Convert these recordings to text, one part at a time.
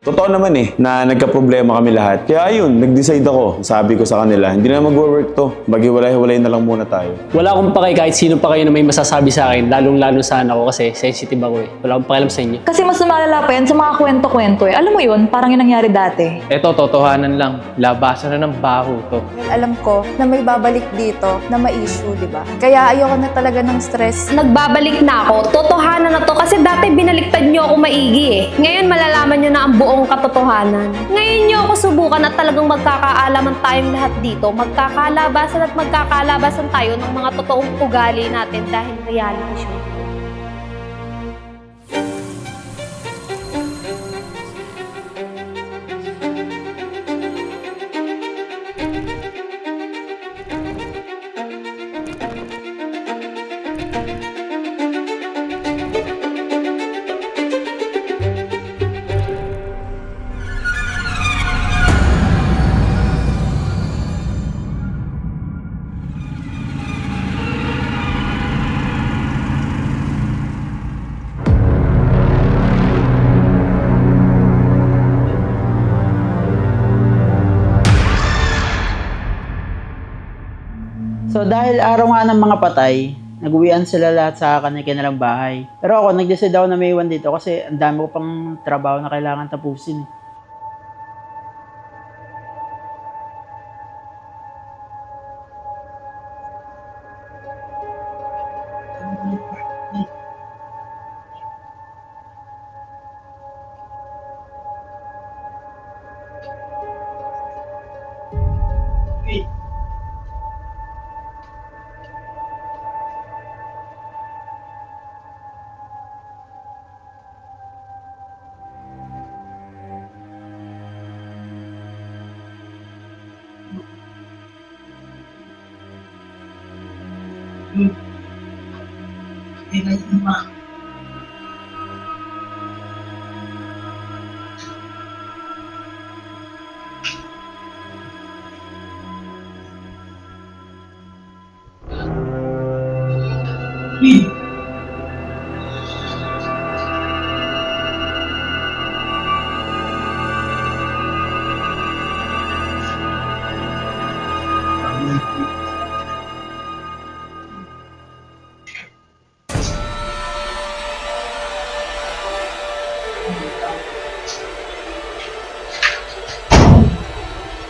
Totoo naman na nagka-problema kami lahat. Kaya ayun, nag-decide ako. Sabi ko sa kanila, hindi na mag-work to. Maghiwalay-hiwalay na lang muna tayo. Wala akong pake kahit sino pa kayo na may masasabi sa akin, lalong-lalo sa anak ko kasi sensitive ako Wala akong pakialam sa inyo. Kasi mas lumalala pa yan sa mga kwento-kwento Alam mo yun, parang yung nangyari dati. Eto, totohanan lang. Labasan na ng baho to. Alam ko na may babalik dito na ma-issue, di ba? Kaya ayoko na talaga ng stress. Nagbabalik na ako. Totohanan na to kasi dati binaliktad nyo ako maigi Ngayon malalaman nyo na ang buong katotohanan. Ngayon nyo ako subukan na talagang magkakaalaman tayong lahat dito. Magkakalabasan at magkakalabasan tayo ng mga totoong ugali natin dahil reality show. So dahil araw nga ng mga patay, nag-uwian sila lahat sa kanilang bahay. Pero ako, nag-decide ako na may iwan dito kasi ang dami ko pang trabaho na kailangan tapusin.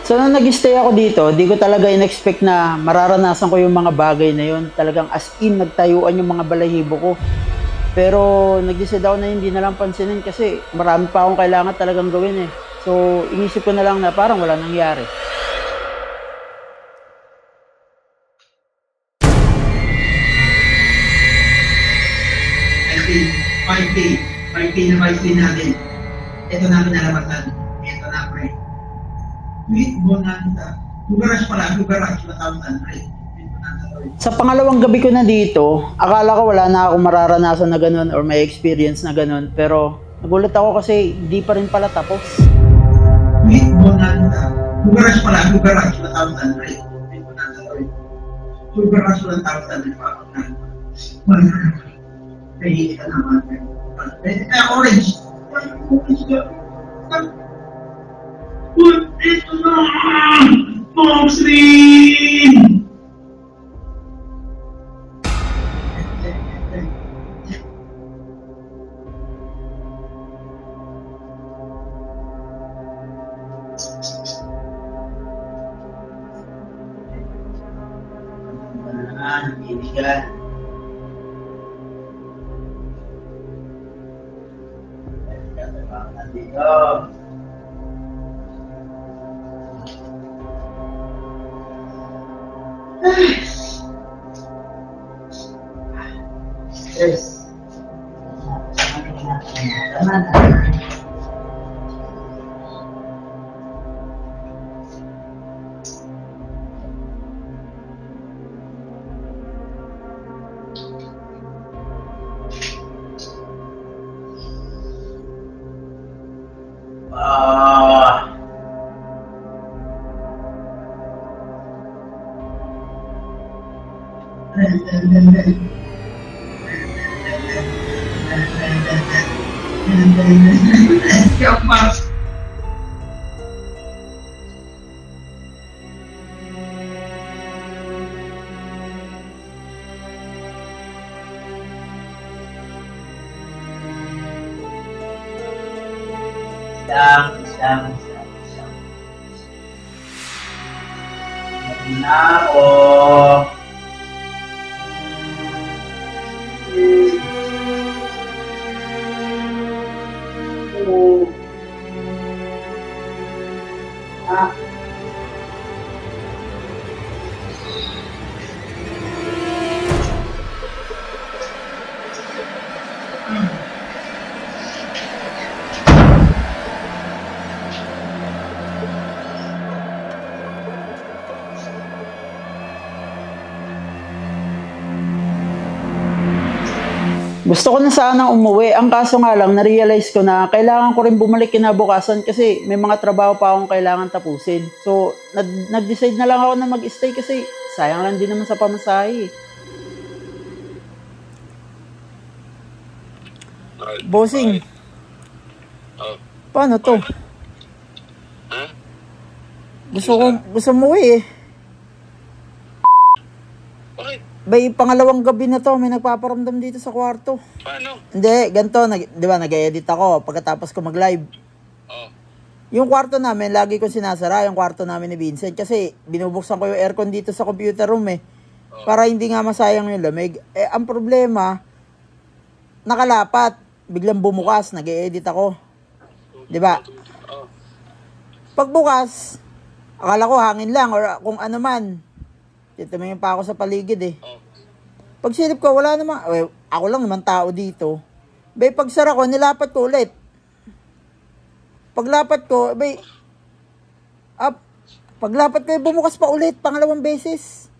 So nung nag-stay ako dito, di ko talaga in-expect na mararanasan ko yung mga bagay na yun. Talagang as in, nagtayuan yung mga balahibo ko. Pero nag-decide ako na hindi na lang pansinin kasi marami pa akong kailangan talagang gawin So inisip ko na lang na parang wala nangyari. Five day natin. Ito na pinalabasan. Ito na, pre. Wait, buwan natin Bugaras pala, bugaras na taon pre. Sa pangalawang gabi ko na dito, akala ko wala na akong mararanasan na ganun or may experience na ganun. Pero nagulat ako kasi hindi pa rin pala tapos. Wait, buwan natin Bugaras pala, bugaras na taon pre. Bugaras na taon Pahihit ka naman. Orange. Ito na! Boxing! Ibigan. Dito. Yes. Tama na. Isang. Na ako. Gusto ko na sanang umuwi. Ang kaso nga lang, na-realize ko na kailangan ko rin bumalik kinabukasan kasi may mga trabaho pa akong kailangan tapusin. So, nag-decide na lang ako na mag-stay kasi sayang lang din naman sa pamasahe. Bossing. Paano to? Gusto mo eh. Bay, pangalawang gabi na to, may nagpaparamdam dito sa kwarto. Paano? Hindi, ganito, di ba, nag-edit ako pagkatapos ko mag-live. Yung kwarto namin, lagi ko sinasara, yung kwarto namin ni Vincent, kasi binubuksan ko yung aircon dito sa computer room eh. Para hindi nga masayang yung lamig. Eh, ang problema, nakalapat, biglang bumukas, nag-edit ako. Di ba? Pagbukas, akala ko hangin lang or kung ano man. Tumingin pa ako sa paligid eh. Pag silip ko, wala naman. Ako lang naman tao dito. Bay, pagsara ko, nilapat ko ulit. Paglapat ko, bay, paglapat ko, bumukas pa ulit, pangalawang beses.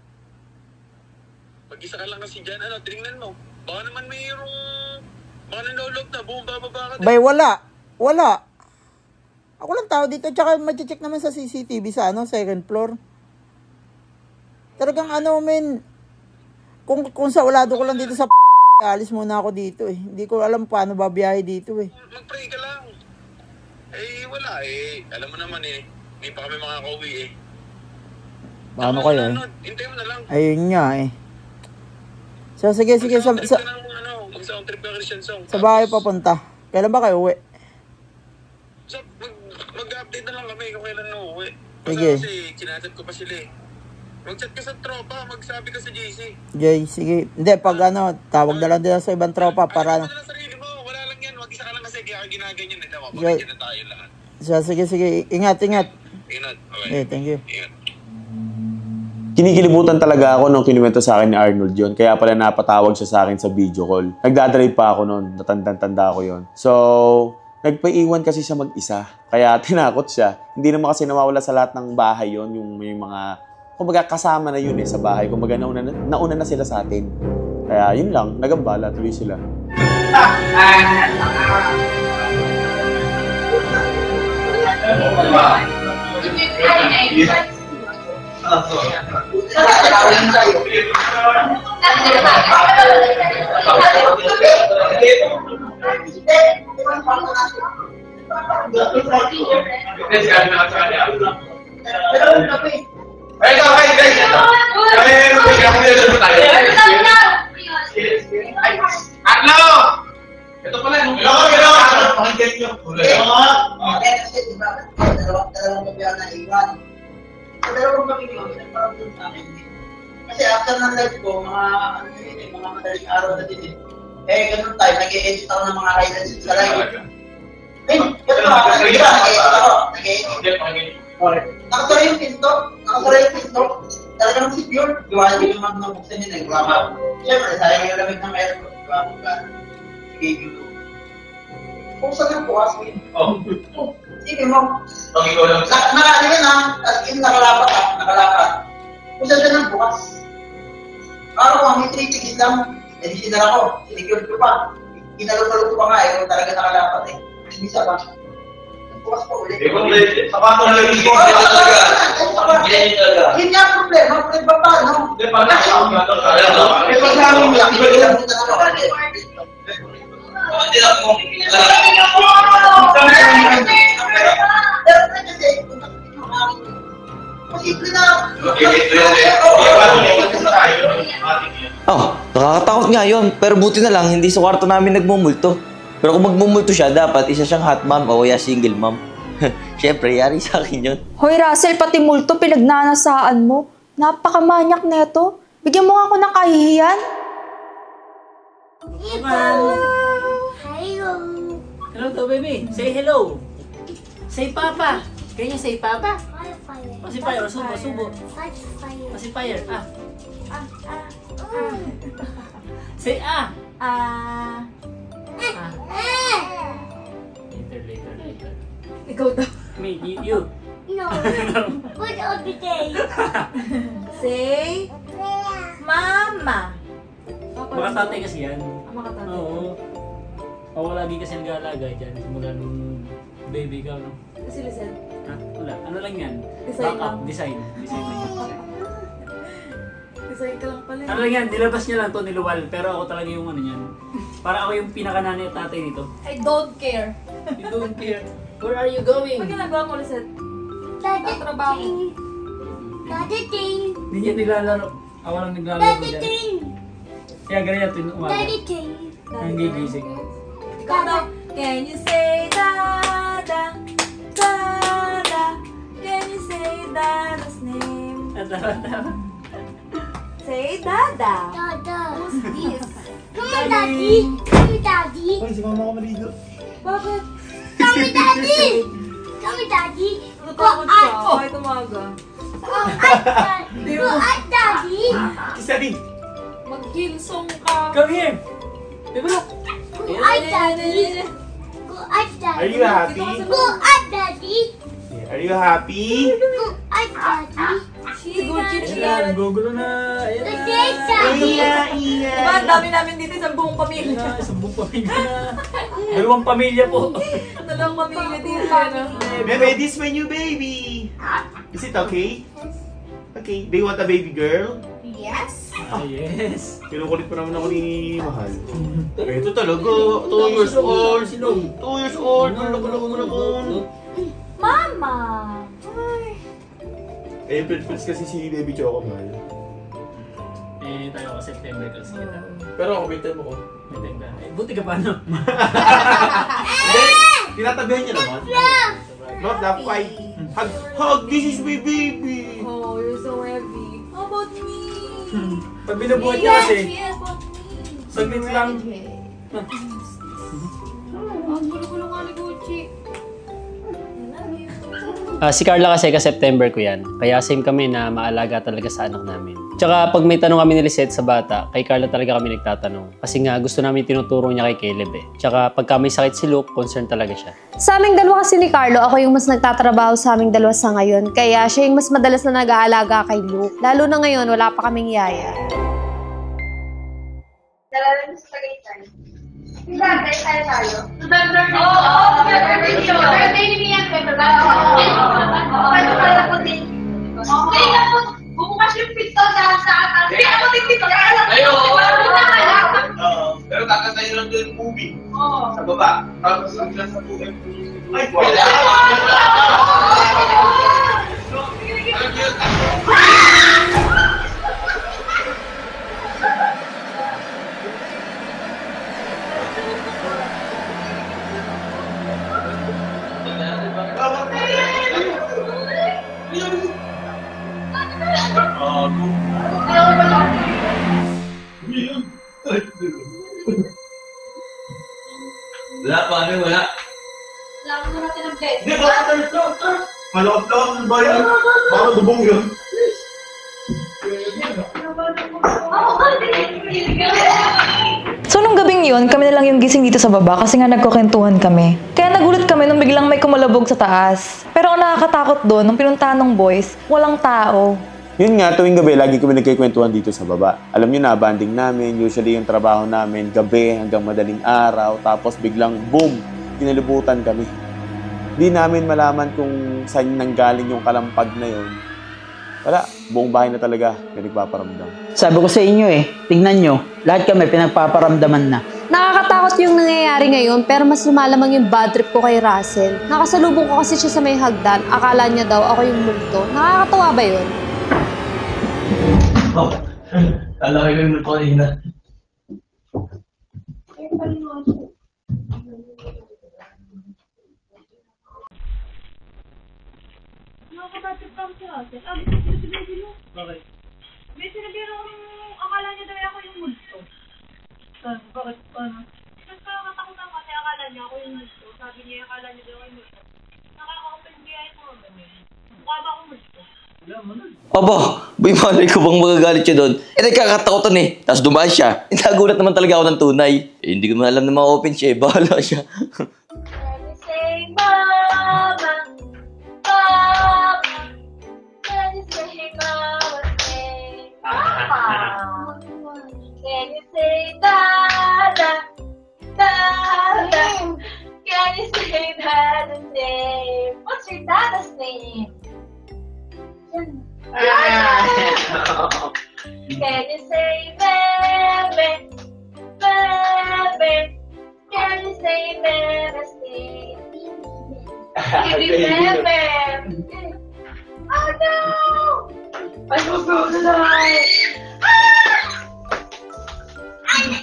Pag-isa ka lang kasi dyan, tingnan mo. Baka naman mayroong, baka nanlolog na, buong bababa ka. Bay, wala. Ako lang tao dito, tsaka mag-check naman sa CCTV sa second floor. Talagang kung sa ulado ko lang dito sa alis muna ako dito eh. Hindi ko alam paano babiyahe dito eh. Mag-pray ka lang. Eh, wala eh. Alam mo naman eh, hindi pa kami makakauwi eh. Paano kayo eh? Hintay mo na lang. Ayun nga eh. So, sige. Mag-sound trip ka Christian song. Sa bahay papunta. Kailan ba kayo uwi? Mag-update na lang kami kung kailan na uwi. Sige. Kasi kinachat ko pa sila eh. Mag-chat ka sa tropa, magsabi ka sa JC. Sige. Hindi, pag tawag na lang din sa ibang tropa para Ano na sarili mo, wala lang yan. Mag-isa ka lang kasi kaya ginaganyan eh. Babalik na tayo lahat. So, sige. Ingat. Ingat. Okay. Thank you. Ingat. Kinikilibutan talaga ako nung kinuwento sa akin ni Arnold yon. Kaya pala napatawag siya sa akin sa video call. Nagdadrive pa ako noon. Natandang-tanda ko yon. So, nagpaiwan kasi siya mag-isa. Kaya tinakot siya. Hindi naman kasi nawawala sa lahat ng bahay yon. Yung may mga kumbaga kasama na yun sa bahay. Kumbaga nauna na sila sa atin. Kaya yun lang, nagambala, tuloy sila. Ay, guys! Arlo! Ito pala, pakinggan nyo. Kasi diba, dalawang gabi na iwan. Sa dalawang gabi nyo, pinagparamdam sa akin. Kasi after ng live ko, mga madaling araw na din eh. Ganun tayo, nag-e-edit ako ng mga highlights sa live. Ganun ako, nag-e-edit ako. Nakasara yung pinto. Talagang si Pure, gawa din yung magnabuksan yun eh. Siyempre, sayang yung lamig ng airport. Gawa mo ka. Sige, yun. Kung saan yung bukas mo yun? Sige mo. Nakaligan na. At yun, nakalapat. Kung saan yung bukas. Parang kung may 3 tickets lang, hindi sinara ko. Sinigure ko pa. Inalog-alog ko pa nga eh. Talaga nakalapat eh. Isa pa. Bukas pa ulit. Sapato na lang yung Yun nga ang problema. Problema pa, no? Hindi, parang nakakatakot nga yun. Pero buti na lang, hindi sa kwarto namin nagmumulto. Pero kung magmumulto siya, dapat isa siyang hot mom o kaya single mom. Siyempre, yari sa akin yun. Hoy Russell, pati multo pinagnanasaan mo. Napakamanyak neto. Bigyan mo nga ako ng kahihiyan. Hello. Hello to, baby. Say hello. Say papa. Can you say papa? Pacifier. Subo. Pacifier. Say Later. Ikaw daw. Me, you. No. What of the day? Say, Mama. Mga tatay kasi yan. Mga tatay. Oo. Ako lagi kasi nag-aalaga dyan. Simula nung baby ka, no? Kasi listen. Ha? Wala. Ano lang yan? Design Backup. lang. Design lang yan. Design ka lang pala. Ano lang yan? Nilabas niya lang to niluwal. Pero ako talaga yung ano yan. Para ako yung pinakananay at tatay nito. I don't care. You don't care. Where are you going? Pag ginagawa mo, listen. Tatrabaho. Dadating. Hindi niya nilalaro. Ako lang naglalaro dyan. Dadating. Kaya ganyan ito yung umaga. Dadating. Ang gigising. Ikaw daw. Can you say Dada? Dada. Can you say Dada's name? Tama. Say Dada. Dada. Who's this? Come on, Daddy. Come on, Daddy. Hoy, si mama ko maligo. Bakit? Come on, Daddy. Come on, Daddy. Natakot siya. Kahit umaga. Go at Daddy. Kiss daddy. Mag-Hillsong ka. Come here! Baby, look! Go at Daddy. Go at Daddy. Are you happy? Go at Daddy. Are you happy? Go at Daddy. Si Gucci Ayan na, yan. gugulo na! Ayan na! Good Daddy. Diba, ang dami namin dito sa buong Ayan pamilya. na, isang buong pamilya na! Dalawang pamilya po! Dalawang pamilya dito. Ano? Bebe, this is my new baby. Is it okay? Okay. Do you want a baby girl? Yes. Ah, yes! Kinukulit pa naman ako ni Mahal. Ito talaga. 2 years old. 2 years old. Lako naman. Mama. April Fools kasi si Baby Choco, Mahal. Eh, tayo ka September kasi kita. Pero ako, may time ako. May time ka. Eh, buti ka pa, no? Hindi! Tinatabihan niya naman. Not that fight. Hug! This is my baby! Oh, you're so heavy. How about me? Pag binubuhat niya kasi, Yes, about me. saglit lang. Ang gulo-gulo nga ni Gucci. Si Carla kasi ka-September ko yan. Kaya same kami na maalaga talaga sa anak namin. Tsaka pag may tanong kami ni Lisette sa bata, kay Carla talaga kami nagtatanong. Kasi nga gusto namin tinuturo niya kay Caleb eh. Tsaka pagka may sakit si Luke, concern talaga siya. Sa aming dalawa kasi ni Carlo, ako yung mas nagtatrabaho sa aming dalawa sa ngayon. Kaya siya yung mas madalas na nag-aalaga kay Luke. Lalo na ngayon, wala pa kaming yaya. Nalala mo sa Tagaytay. Dati, tayo. Oo, birthday niyo. Birthday ni Mian, may trabaho. Paano pala ko din? Kaya nga po, bumukas yung pito sa atas. Kaya ako din dito. Pero kakatayin lang doon yung movie. Sa baba. Tapos lang sila sa movie. Ay, wala! Wala pa kami, wala. Kailangan mo natin ng bed. Hindi, baka tayo. Malawag-tawag ng bayan. Baka dubong yun. So nung gabing yun, kami na lang yung gising dito sa baba kasi nga nagkukwentuhan kami. Kaya nagulat kami nung biglang may kumalabog sa taas. Pero ang nakakatakot doon, nung pinuntahan ng boys, walang tao. Yun nga, tuwing gabi, lagi kami nagkikwentuhan dito sa baba. Alam nyo na, banding namin, usually yung trabaho namin, gabi hanggang madaling araw, tapos biglang boom, kinalibutan kami. Di namin malaman kung saan nanggaling yung kalampag na yun. Wala, buong bahay na talaga, may nagpaparamdam. Sabi ko sa inyo tignan nyo, lahat kami pinagpaparamdaman na. Nakakatakot yung nangyayari ngayon, pero mas lumalamang yung bad trip ko kay Russell. Nakasalubong ko kasi siya sa may hagdan, akala niya daw ako yung multo. Nakakatawa ba yun? Oh, kala ko yung multo kanina. ako dati from si Hazel. Si baby mo. Bakit? May sinabihan ako yung akala niya daw ako yung multo. Saan? Bakit? Paano? Tapos nakakatakutan kasi akala niya ako yung multo. Sabi niya akala niya daw ako yung multo. Nakaka-open-BI mo ang ganun. Mukha ba akong multo? Aba, boy, malay ko bang magagalit siya doon? Nagkakatakutan eh. Tapos dumaan siya. Nagulat naman talaga ako ng tunay. Hindi ko alam na ma-open siya eh. Bahala siya. Say mama, papa. Can you say mama, say papa? Can you say dada, dada? Can you say dada's name? What's your dada's name? Can you say baby, baby? Can you say baby's name? Baby. Oh no! I will go to life. I'm a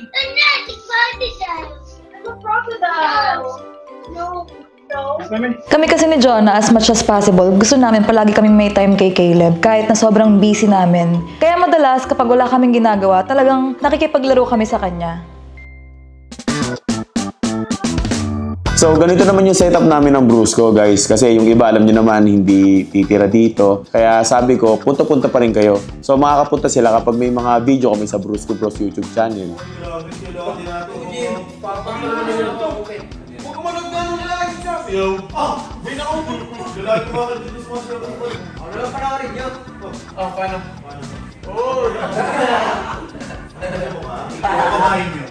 crocodile. I'm a crocodile. No. Kami kasi ni Jonah, as much as possible, gusto namin palagi kaming may time kay Caleb kahit na sobrang busy namin. Kaya madalas kapag wala kaming ginagawa, talagang nakikipaglaro kami sa kanya. So, ganito naman yung setup namin ng Brusco, guys. Kasi yung iba, alam nyo naman, hindi titira dito. Kaya sabi ko, punta-punta pa rin kayo. So, makakapunta sila kapag may mga video kami sa Brusco Bros YouTube channel. May nakaupo. Lalaki mga kalitis mo sa mga. Ano lang panoorin nyo? Paano?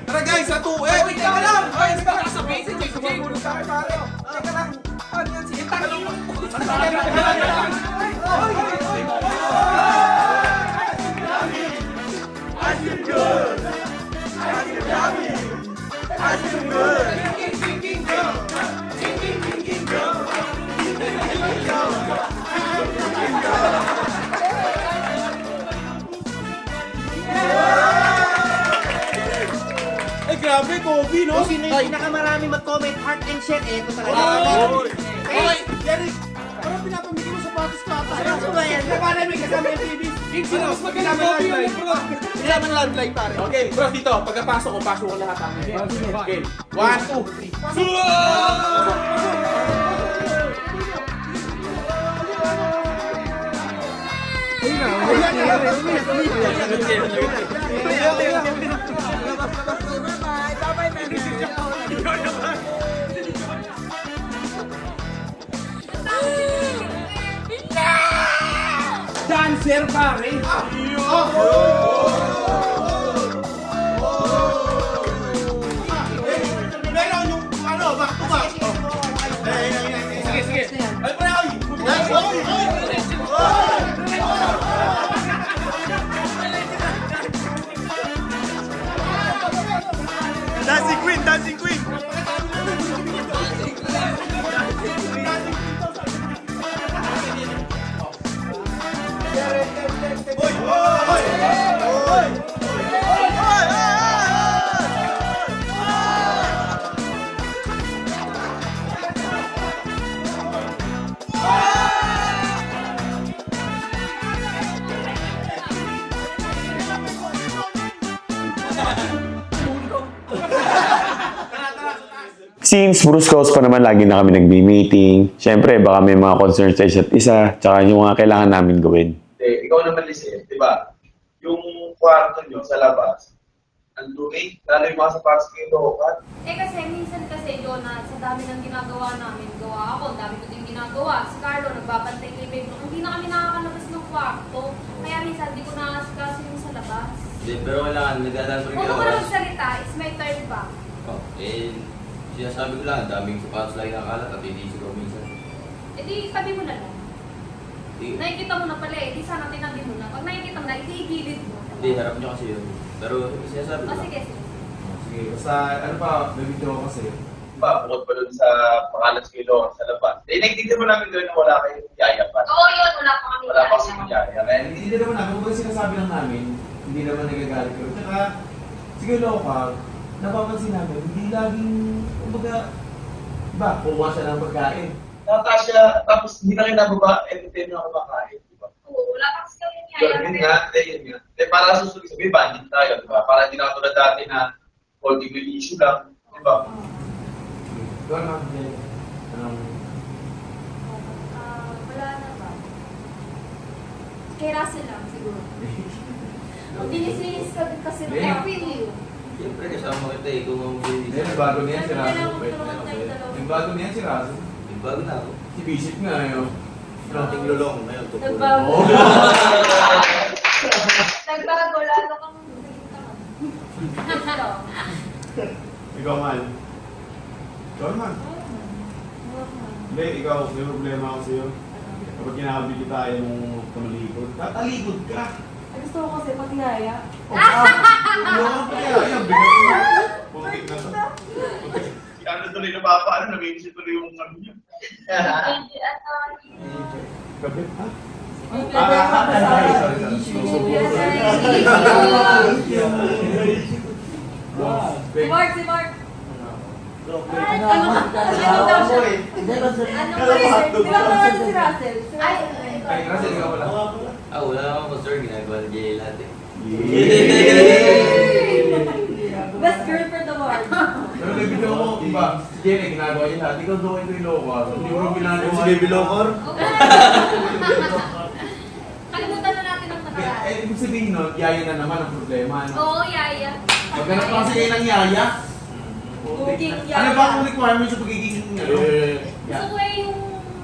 Tara guys, sa 2 eh! Wait ka lang! Ay, hindi ka sa basic. Sige, gulo sa akin pare. Teka lang. Ano yan? Sige, tanong mo. Ay, grabe, Kobe, no? Sino yung pinakamarami mag-comment, heart and share? Eh, ito talaga. Okay, Jerry, parang pinapamigay mo sa patos ka ata. Ano ba yan? Paano may kasama yung TV? Sino? Mas magaling Kobe yung bro. Kasama ng landline, pare. Okay, bro, dito. Pagkapasok ko, pasok ko lahat. Okay, 1, 2, 3. Dancer, pare! Meron yung ano, back to back. Sige, sige. Ay, pare, ay! Dancing Queen, Dancing Queen! Since Bruscos pa naman, lagi na kami nagbi-meeting. Siyempre, baka may mga concerns sa isa't isa, tsaka yung mga kailangan namin gawin. Ikaw naman, Lizzie, di ba? Yung kwarto nyo sa labas, ang dumi, lalo yung mga sapatos kayo doon. Kasi minsan kasi, Jonah, sa dami ng ginagawa namin, gawa ako, dami ko din ginagawa. Si Carlo, nagbabantay kay Babe. Hindi na kami nakakalabas ng kwarto. Kaya minsan, di ko nakasikaso yung sa labas. Pero wala, nagdadaan pa rin Kung ako na magsalita, it's my turn pa. Sinasabi ko lang, daming sapatos lagi nakalat at hindi siguro minsan. Di, tabi mo na lang. Nakikita mo na pala di sana tinabi mo na. Pag nakikita mo na, igilid mo. Hindi, harap nyo kasi yun. Pero sinasabi ko lang. Sige, sige. Sige, basta ano pa, may video ko kasi. Diba, bukod pa doon sa pangalan sa kilo sa labas. Nagtitin mo namin doon na wala kayong yaya pa. Oo, yun. Wala pa kami. Wala pa kami yaya. Kaya Hindi naman namin, kung sinasabi lang namin, hindi naman nagagalit ko. Tsaka, sige lokal, napapansin namin, hindi laging, kumbaga, ba, kumuha siya ng pagkain. Natasha, tapos hindi na kayo nababa, entertain na ako makain. Diba? Oo, wala pa kasi kami niya. Yun nga. Para susunod sabi, bandit tayo, diba? Para hindi na tulad dati na holding may issue lang, diba? Doon na, Wala na ba? Kay Russell lang, siguro. Ang dinis-linis ka din kasi ng kapil. Siyempre kasama kita eh, kung ang bilis. Nagbago na yan si Russell. Nagbago na yan si Russell. Bago na ako. Si Bishop nga yun. Ting lulong ngayon. Nagbago. Nagbago, lalo kang Ikaw man. Ikaw man. Hindi, ikaw, may problema ako sa'yo. Kapag kinakabili kita tayo mong kamalikod, tatalikod ka. Gusto ko kasi pati yaya. Ano ka pa yaya? Putik na to. Si ano tuloy na papaano, nag-iisip tuloy yung ano niya. Gabi, ha? Si Mark! Ano si Russell? Ay, kasi ikaw wala. Wala akong concern, ginagawa na Jay lahat eh. Best girl for the world. Pero nag-video ko, iba, si Jenny, ginagawa niya lahat. Ikaw doon ito yung Locor. Hindi mo ginagawa si Baby Locor? Kalimutan na natin ang nakaraan. Ibig sabihin nun, yaya na naman ang problema. Oo, yaya. Maghanap pa kasi kayo ng yaya. Booking yaya. Ano ba ang requirements sa pagiging ano? Gusto ko yung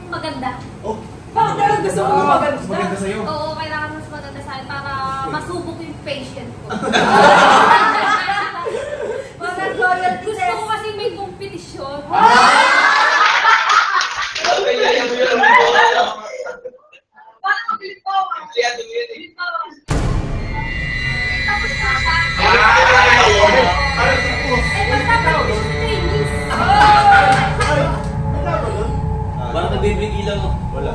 maganda. Bakit talagang gusto mo maganda? Maganda sa'yo? Oo, kailangan mas maganda sa akin para masubok yung patient ko. Gusto ko kasi may kompetisyon. Paano mabilis po? Mabilis po. Tapos na ba? Basta trainees. Parang nagbibigay lang ako. Wala.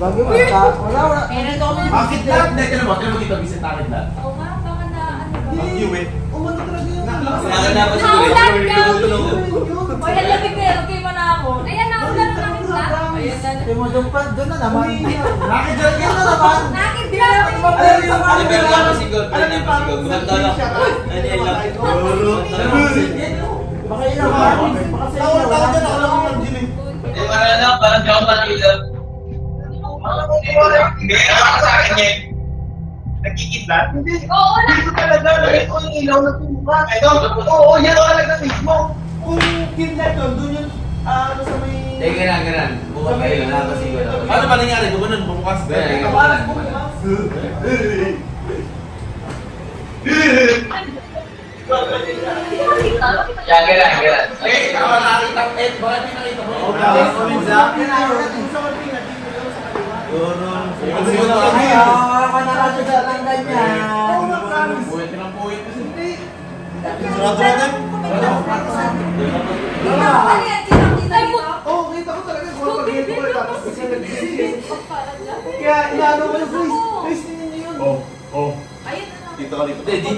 Bagay mo, wala. Bakit lahat? Hindi, ka na ba? Kaya makita visit natin lahat. Oo nga, baka na ano ba? Ang eh. Umano talaga yun. Nakakanapas ko eh. Naulan ka! O yan, lamig na yan. Okay man na ako. Ayan, naulan na namin ba? Ayan na. Doon na naman. Nakidal ka na naman. Nakidrop! Ano pero lang pasigaw? Ano yung pasigaw? Gumanda lang. Ano yung lang? Baka yun naman. Baka sa inyo. Wala na, parang di ako manila. Hindi, ako sa akin eh. Nagkikidlat? Oo, Hindi ko talaga. Ito yung ilaw na tumuka. Oo, yan ang talaga mismo. Kung kidnap yun, doon yun, ano sa may... Ganun. Bukas kayo lang na pasigaw na. Ano ba nangyari? Gumanon, bumukas. Kapalas bukas. Yan, ganun. Eh, ikaw nakita ko. Eh, bakit pinakita ko? Wala ka na kasi sa tanggal niya. Buwit ka ng buwit. Oo, kita ko talaga kung pag-hito ko tapos kasi nag-isip. Kaya inaano ko yung voice. Voice niyo yun. Oh. Dito ka dito. Dito.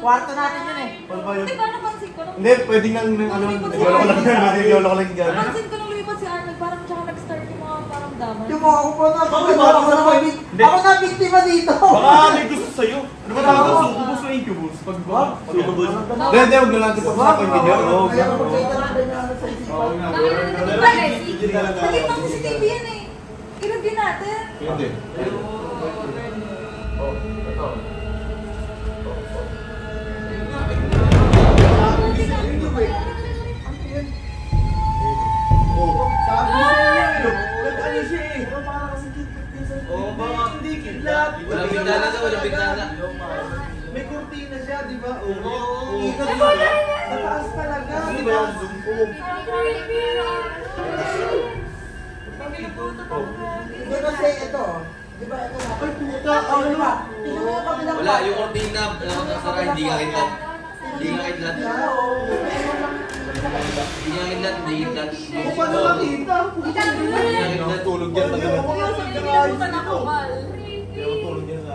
Kwarto natin yun eh. Di ba napansin ko? Hindi, pwedeng lang ano. Nagwala ko lang yan. Nagwala ko lang yan. Napansin ko nung lumipat si Arnold, parang tsaka nag-start yung mga parang daman. Yung mga ko pa na. Ako na biktima dito. Baka may gusto sa'yo. Ano ba tawag? Sucubus o incubus? Pag ba? Sucubus. Hindi, huwag na lang ito pag-usapan video. Kaya ko magkita na din na sa isipan. Nakita ko si TV yan eh. I-review natin. Hindi. Hindi kidlat. Walang bintana. May kurtina siya, di ba? Oo. Nataas talaga, di ba? Hindi kasi ito, di ba ito na? Ay, puta, ano ba? Wala, yung cortina, nasara, hindi nga kidlat. Hindi nga kidlat. Kung paano makita? Tulog yan.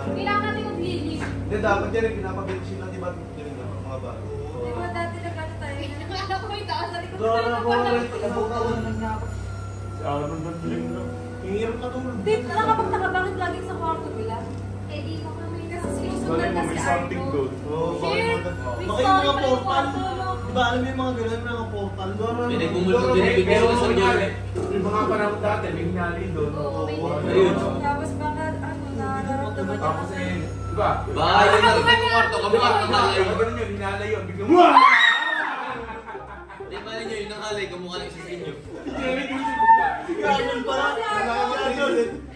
Kailangan natin maglinis. Hindi, dapat yan. Pinapag-bensin lang, di ba? Mga bago. Di ba dati nag-ano tayo? Akala ko may taas. Sabi ko, Dora, "Saan ka Dora, pala?" Si Aaron ba dilim na? Hihirap na tulog. Dito, nakapagtaka bakit laging sa kwarto nila? Eh, di ko kami kasi sinusundan Balay mo, na may si something Arno. doon. Oo, Shit! May Baka yung story mga pa yung portal. kwarto, no? Diba alam mo yung mga gano'n mga portal? Dora, Pinagmumulog din, bigyan ko sa inyo. Yung mga panahon dati, may hinali doon. Oo, may Ayun. Tapos baka, nararamdaman niya Tapos kasi. diba? Bahay yun na rin sa kwarto, kamuha ng halay. Ganun yun, hinala yun. Biglang, Di ba ninyo, yun ang halay, kamukha ng isa sa inyo. Ganun pala.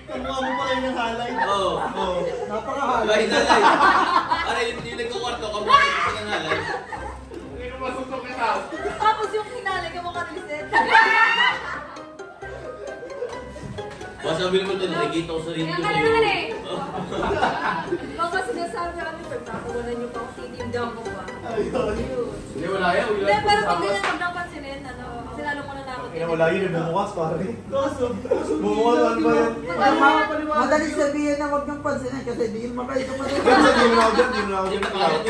Kamukha mo pala yung halay. Oo. Napakahalay. Diba, hinalay. Para yung nagkakwarto, kamukha ng isa ng halay. Hindi ko masutok kita. Tapos yung hinalay ka mukha ni Seth. Baka sabi naman ito, nakikita ko sa rin Kaya ko ka na naman yun. eh. Baka sinasabi kami, pagkakawalan niyo pa ako team jumbo ba? Hindi, wala yan. Hindi, pero pag ganyan, huwag nang pansinin, ano, kasi lalo ko natakot. Wala yun, bumukas pare. Bumukas, ano ba yan? Madali sabihin na huwag niyong pansinin kasi di yun makaito pa rin. Hindi mo na ako dyan, hindi mo na ako dyan.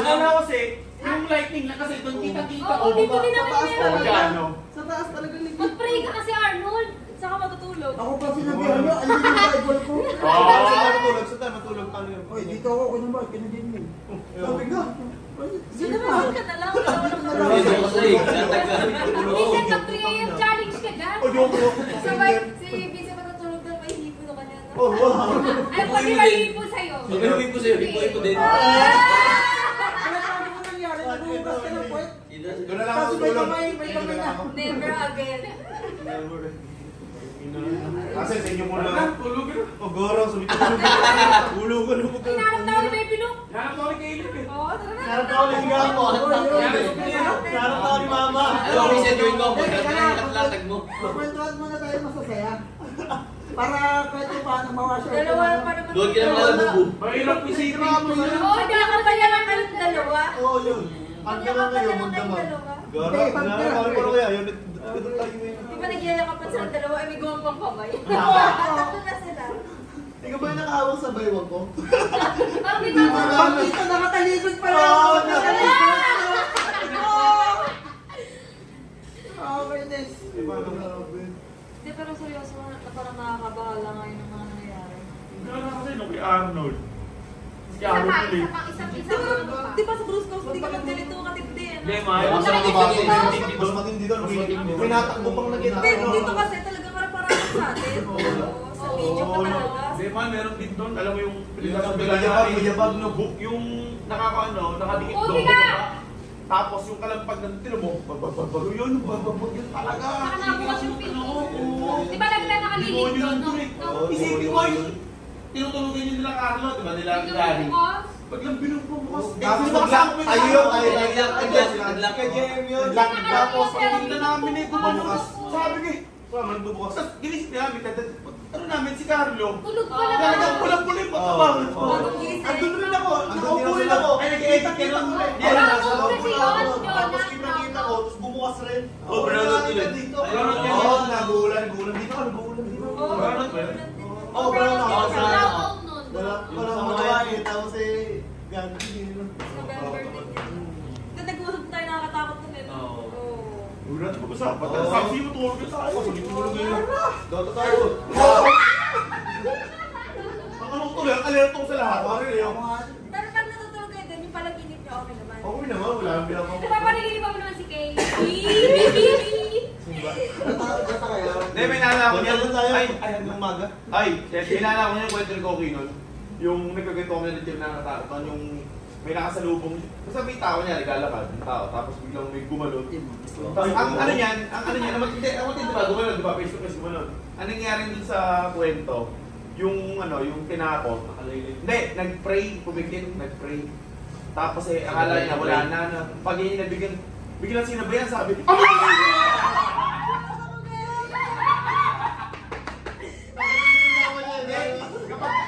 Ano kasi, yung lightning na kasi doon kita-kita. Oo, dito din namin meron. Ano? Sa taas talaga ligid. Mag-pray ka kasi, Arnold. Saka matutulog. Ako pa sinabihan niyo, ayun yung Bible ko. Matulog, sa tayo, matulog ka niyo. Oy, dito ako, kunin ba? Kinagin mo. Sabi ka. Dito naman ka na lang. Hindi ko kasi, natagal. Minsan mag 3 AM challenge ka dyan. O, yung ko. Sabay, si Vince matutulog doon, may hipo na kanya. Oh, wow. Ay, pwede may hipo sa'yo. Pag inuwi ko sa'yo, hipo-hipo din. Ano mo nangyari? Nagugas ka ng puwet? Doon na lang ako Tapos may tulog. kamay, may kamay na. Never again. Kasi sa inyo muna. Tulog na. O, goro, sumito tulog. Tulog ka na. Hinarap na ako ni Pepe Luke. Hanap ko kay Caleb eh. Oo, tara na. Narap ako ni Gapo. Narap ako ni Mama. Alam mo, reset yung ko, pagkakalatag mo. Kwentuhan muna tayo masasaya. Para kahit paano mawasya. Dalawa pa naman. Doon ka naman nalabubo. Mahirap isipin mo yun. Oo, hindi ako pa niya lang kayong dalawa. Oo, yun. Ang Hindi gano'n ako pa kayo, niya lang kayong magdamag. dalawa. Goro, ano kaya? Yun, ito tayo yun. Di ba nagyayakapan sila dalawa, ay may gawang pang kamay. Tatlo na sila. Ikaw ba yung nakahawak sa baywang ko? Parang di ba? Dito nakatalikod pala ako. Oo, Okay, Des. Iba na sabi. Hindi, pero seryoso na parang nakakabahala ngayon ng mga nangyayari. Ano kasi nung kay Arnold. Si Isa Arnold pa, tuloy. isa pa, isa pa. Di ba sa Bruce Coast, hindi ka ganito katindi. Hindi, mahal. Mas Mas matindi matindi doon. Mas matindi doon. May natakbo pang naging Dito kasi talaga para-parang sa atin. Oo, sa video pa talaga. Hindi, mahal, meron din doon. Alam mo yung Mayabag, no? book, yung nakakaano, nakadikit Oo, doon. nga! Tapos yung kalampag ng tino mo, bagbagbago yun, bagbagbago yun talaga. Saka nakabukas yung pinto. Oo. Di ba nakalilig Inuwan doon? yun doon eh. Isipin mo yun. Tinutulugan yun nila Carlo, di ba? Nila Gary. Paglang binubukas. Tapos maglang, ayun, Kay Jem yun. Tapos pagkita namin eh, Bumukas. sabi ko eh. Saan magbubukas? Tapos ginisip namin, ano namin si Carlo. Tulog pa lang. Talagang pulang-pula yung matabang. Bagong gising. Andun rin ako, nakaupo rin sila. ako. Ay, nag-edit Tapos kita ko, tapos bumukas rin. Oh, Brandon tuloy. Dito. Brandon tuloy. Oo, nagulan dito. Nagulan dito. Brandon ba yun? Oo, Brandon ako. Blackout nun. Walang magawa eh. Tapos eh, ganti. November din yun. Nag-usap tayo, nakakatakot nun eh. Oo. Ulan, pag-usapan. Tapos sabi mo, tulog ka tayo. Tulog yun. Dota tayo. Ang anong tuloy, ang alerto ko sa lahat. Pare, yung... Pero pag natutulog kayo din, yung palaginip niya okay naman. Okay naman, wala ang bilang ako. Napapanaginip mo naman si Kay. Hindi, may naalala ko niyan. Ay, umaga. Ay, may naalala ko niyan, kwento ni Koki nun. Yung nagkagento kami ng team na nakatakot, yung may nakasalubong. Basta may tao niya, naglalakad yung tao, tapos biglang may gumalon. Tapos ang ano niyan, hindi, diba, gumalon, diba, face to face gumalon. Ang nangyari dun sa kwento, yung ano, yung tinakot, hindi, nag-pray, pumikit, nag-pray. Tapos eh, akala niya wala na, pag yun nabigyan, biglang sinabayan, sabi,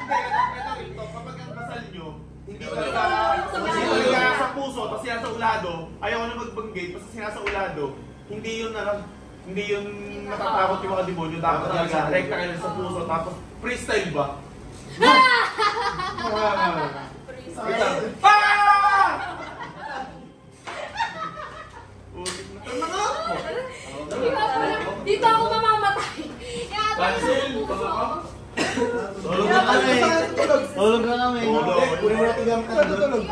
kapag ang kasal nyo, hindi talaga sa puso, tapos sinasa ulado, ayaw na magbanggit, basta sinasa ulado, hindi yun natatakot yung mga demonyo, dapat talaga rekta kayo sa puso, tapos freestyle ba? Freestyle. Tulog na kami. Kunin mo natin gamit na tulog.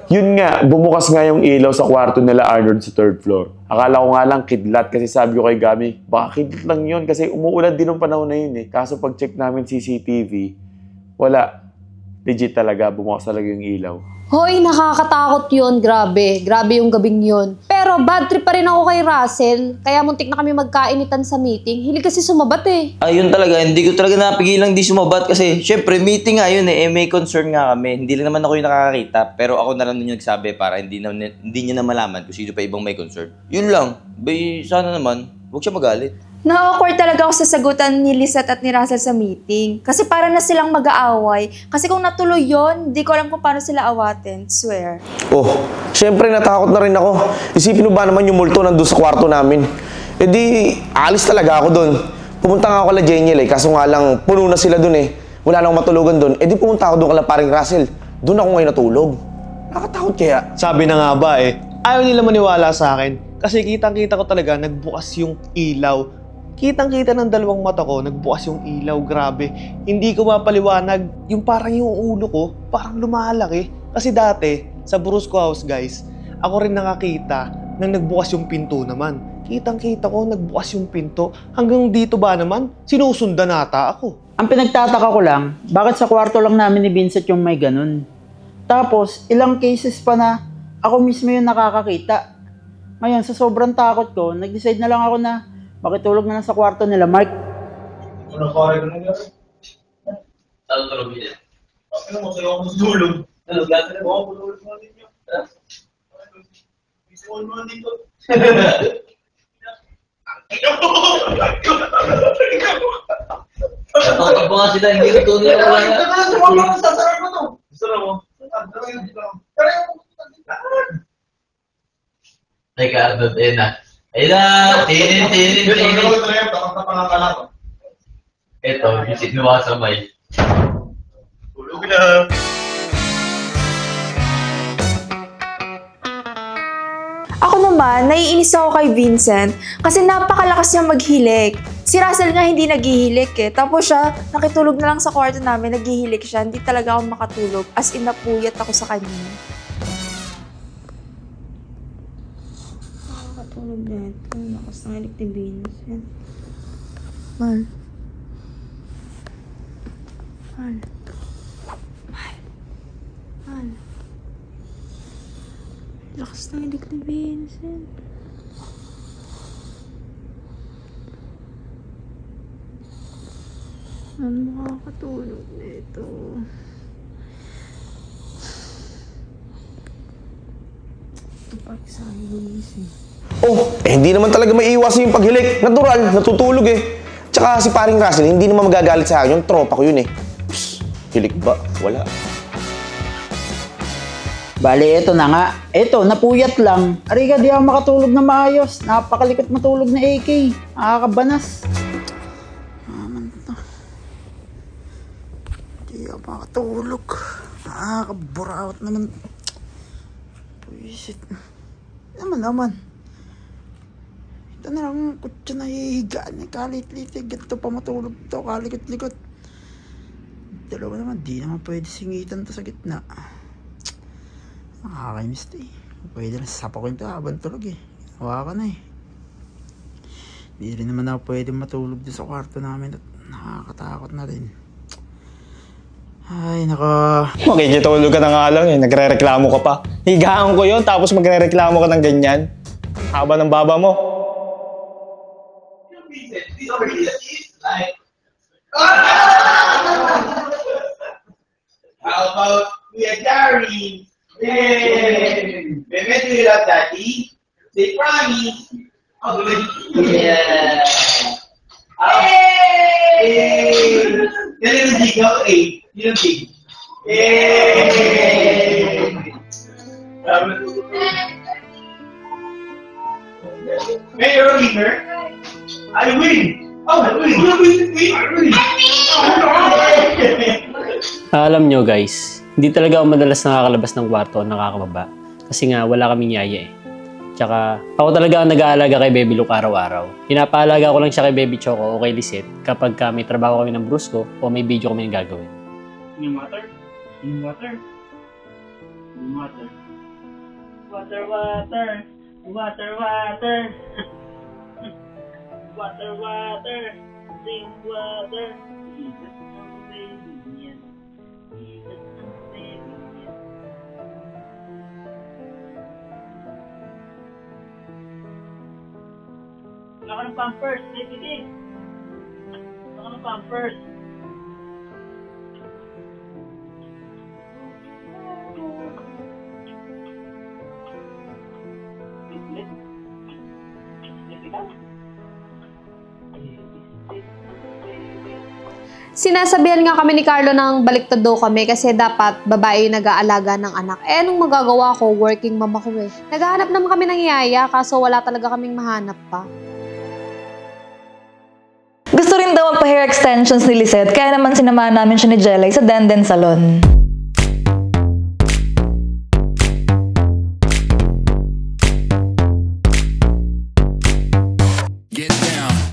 Yun nga, bumukas nga yung ilaw sa kwarto nila Arnold sa 3rd floor. Akala ko nga lang kidlat kasi sabi ko kay Gami, baka kidlat lang yun kasi umuulan din ng panahon na yun eh. Kaso pag check namin CCTV, wala. Legit talaga, bumukas talaga yung ilaw. Hoy, nakakatakot yun. Grabe. Grabe yung gabing yun. Pero bad trip pa rin ako kay Russell. Kaya muntik na kami magkainitan sa meeting. Hilig kasi sumabat eh. Ayun talaga, hindi ko talaga napigilang di sumabat kasi syempre meeting nga yun eh, may concern nga kami. Hindi lang naman ako yung nakakakita, pero ako na lang yung nagsabi para hindi niya na malaman kung sino pa ibang may concern. Yun lang. Bay, sana naman, huwag siya magalit. Na-awkward talaga ako sa sagutan ni Lizette at ni Russell sa meeting. Kasi para na silang mag-aaway. Kasi kung natuloy yon, di ko alam kung paano sila awatin. Swear. Oh, syempre natakot na rin ako. Isipin mo ba naman yung multo nandun sa kwarto namin? Eh di, alis talaga ako doon. Pumunta nga ako kala Jeniel eh, kaso nga lang puno na sila doon eh. Wala nang matulugan doon. Eh di pumunta ako doon kala paring Russell. Doon ako ngayon natulog. Nakatakot kaya. Sabi na nga ba eh, ayaw nila maniwala sa akin. Kasi kitang-kita ko talaga nagbukas yung ilaw. Kitang-kita ng dalawang mata ko, nagbukas yung ilaw, grabe. Hindi ko mapaliwanag. Yung parang yung ulo ko, parang lumalaki. Kasi dati, sa Brusco House guys, ako rin nakakita nang nagbukas yung pinto naman. Kitang-kita ko, nagbukas yung pinto. Hanggang dito ba naman, sinusundan nata ako. Ang pinagtataka ko lang, bakit sa kwarto lang namin ni Vincent yung may ganun? Tapos, ilang cases pa na ako mismo yung nakakakita. Ngayon, sa sobrang takot ko, nag-decide na lang ako na makitulog na lang sa kwarto nila, Mark. Ano kaya ko na gano'n? Saan tulog nila? Ano mo, sa'yo ako tulog. Tulog natin na ako, tulog mo ninyo. Gusto mo naman dito. Nakakap nga sila, hindi ko tunay na wala nga. Sasarap mo to. Sasarap mo. Teka, Arnold, ayun na. Ayun na! Tinin! Ito, visit mo mga samay. Tulog na! Ako naman, naiinis ako kay Vincent kasi napakalakas niya maghilik. Si Russell nga hindi naghihilik eh. Tapos siya, nakitulog na lang sa kwarto namin, naghihilik siya. Hindi talaga ako makatulog. As in, napuyat ako sa kanya. Nakakatulog na ito. Lakas ng hilik ni Vincent. Mal. Mal. Mal. Mal. Lakas ng hilik ni Vincent. Ano makakatulog nito? Ito pa sa gising. Oh, eh hindi naman talaga maiiwasan yung paghilik. Natural, natutulog eh. Tsaka si paring Russell, hindi naman magagalit sa akin. Yung tropa ko yun eh. Psst, hilik ba? Wala. Bale, eto na nga. Eto, napuyat lang. Ariga, di ako makatulog na maayos. Napakalikot matulog na AK. Nakakabanas. Di ako makatulog. Nakakaburawat naman. Puisit. Naman. Ito na lang kutsa na hihigaan. Kalit-litig. Ganito pa matulog to. Kalikot-likot. Dalawa naman. Di naman pwede singitan to sa gitna. Nakakainis to eh. Pwede na sasapakin to habang tulog eh. Hawa ka na eh. Di rin naman ako pwede matulog doon sa kwarto namin at nakakatakot na rin. Ay, naka... Makikitulog ka na nga lang eh. Nagre-reklamo ka pa. Higaan ko yun, tapos magre-reklamo ka ng ganyan. Haba ng baba mo. How about we are Gary? Yay! Baby, do you love Daddy? Say promise. Oh, good. Yeah. Yay! Yan yung jig ako eh. Yun yung jig. Yay! May you're a winner? I win! Oh, I win! I win! Alam nyo guys, hindi talaga ako madalas nakakalabas ng kwarto o nakakababa. Kasi nga wala kaming yaya eh. Tsaka ako talaga ang nag-aalaga kay Baby Luke araw-araw. Pinapaalaga ko lang siya kay Baby Choco o kay Lisette kapag may trabaho kami ng Brusco o may video kami ng gagawin. Yung water? Yung water? Yung water? Water, water! Water, water! Water, water! Drink water! Jesus ang baby niyan. Jesus ang baby niyan. Wala ka ng pampers, baby. Wala ka ng pampers. Sinasabihan nga kami ni Carlo ng baliktad daw kami kasi dapat babae yung nag-aalaga ng anak. Eh, anong magagawa ko? Working mama ko eh. Naghahanap naman kami ng yaya kaso wala talaga kaming mahanap pa. Gusto rin daw magpa-hair extensions ni Lisette, kaya naman sinamahan namin siya ni Jelay sa Denden Salon.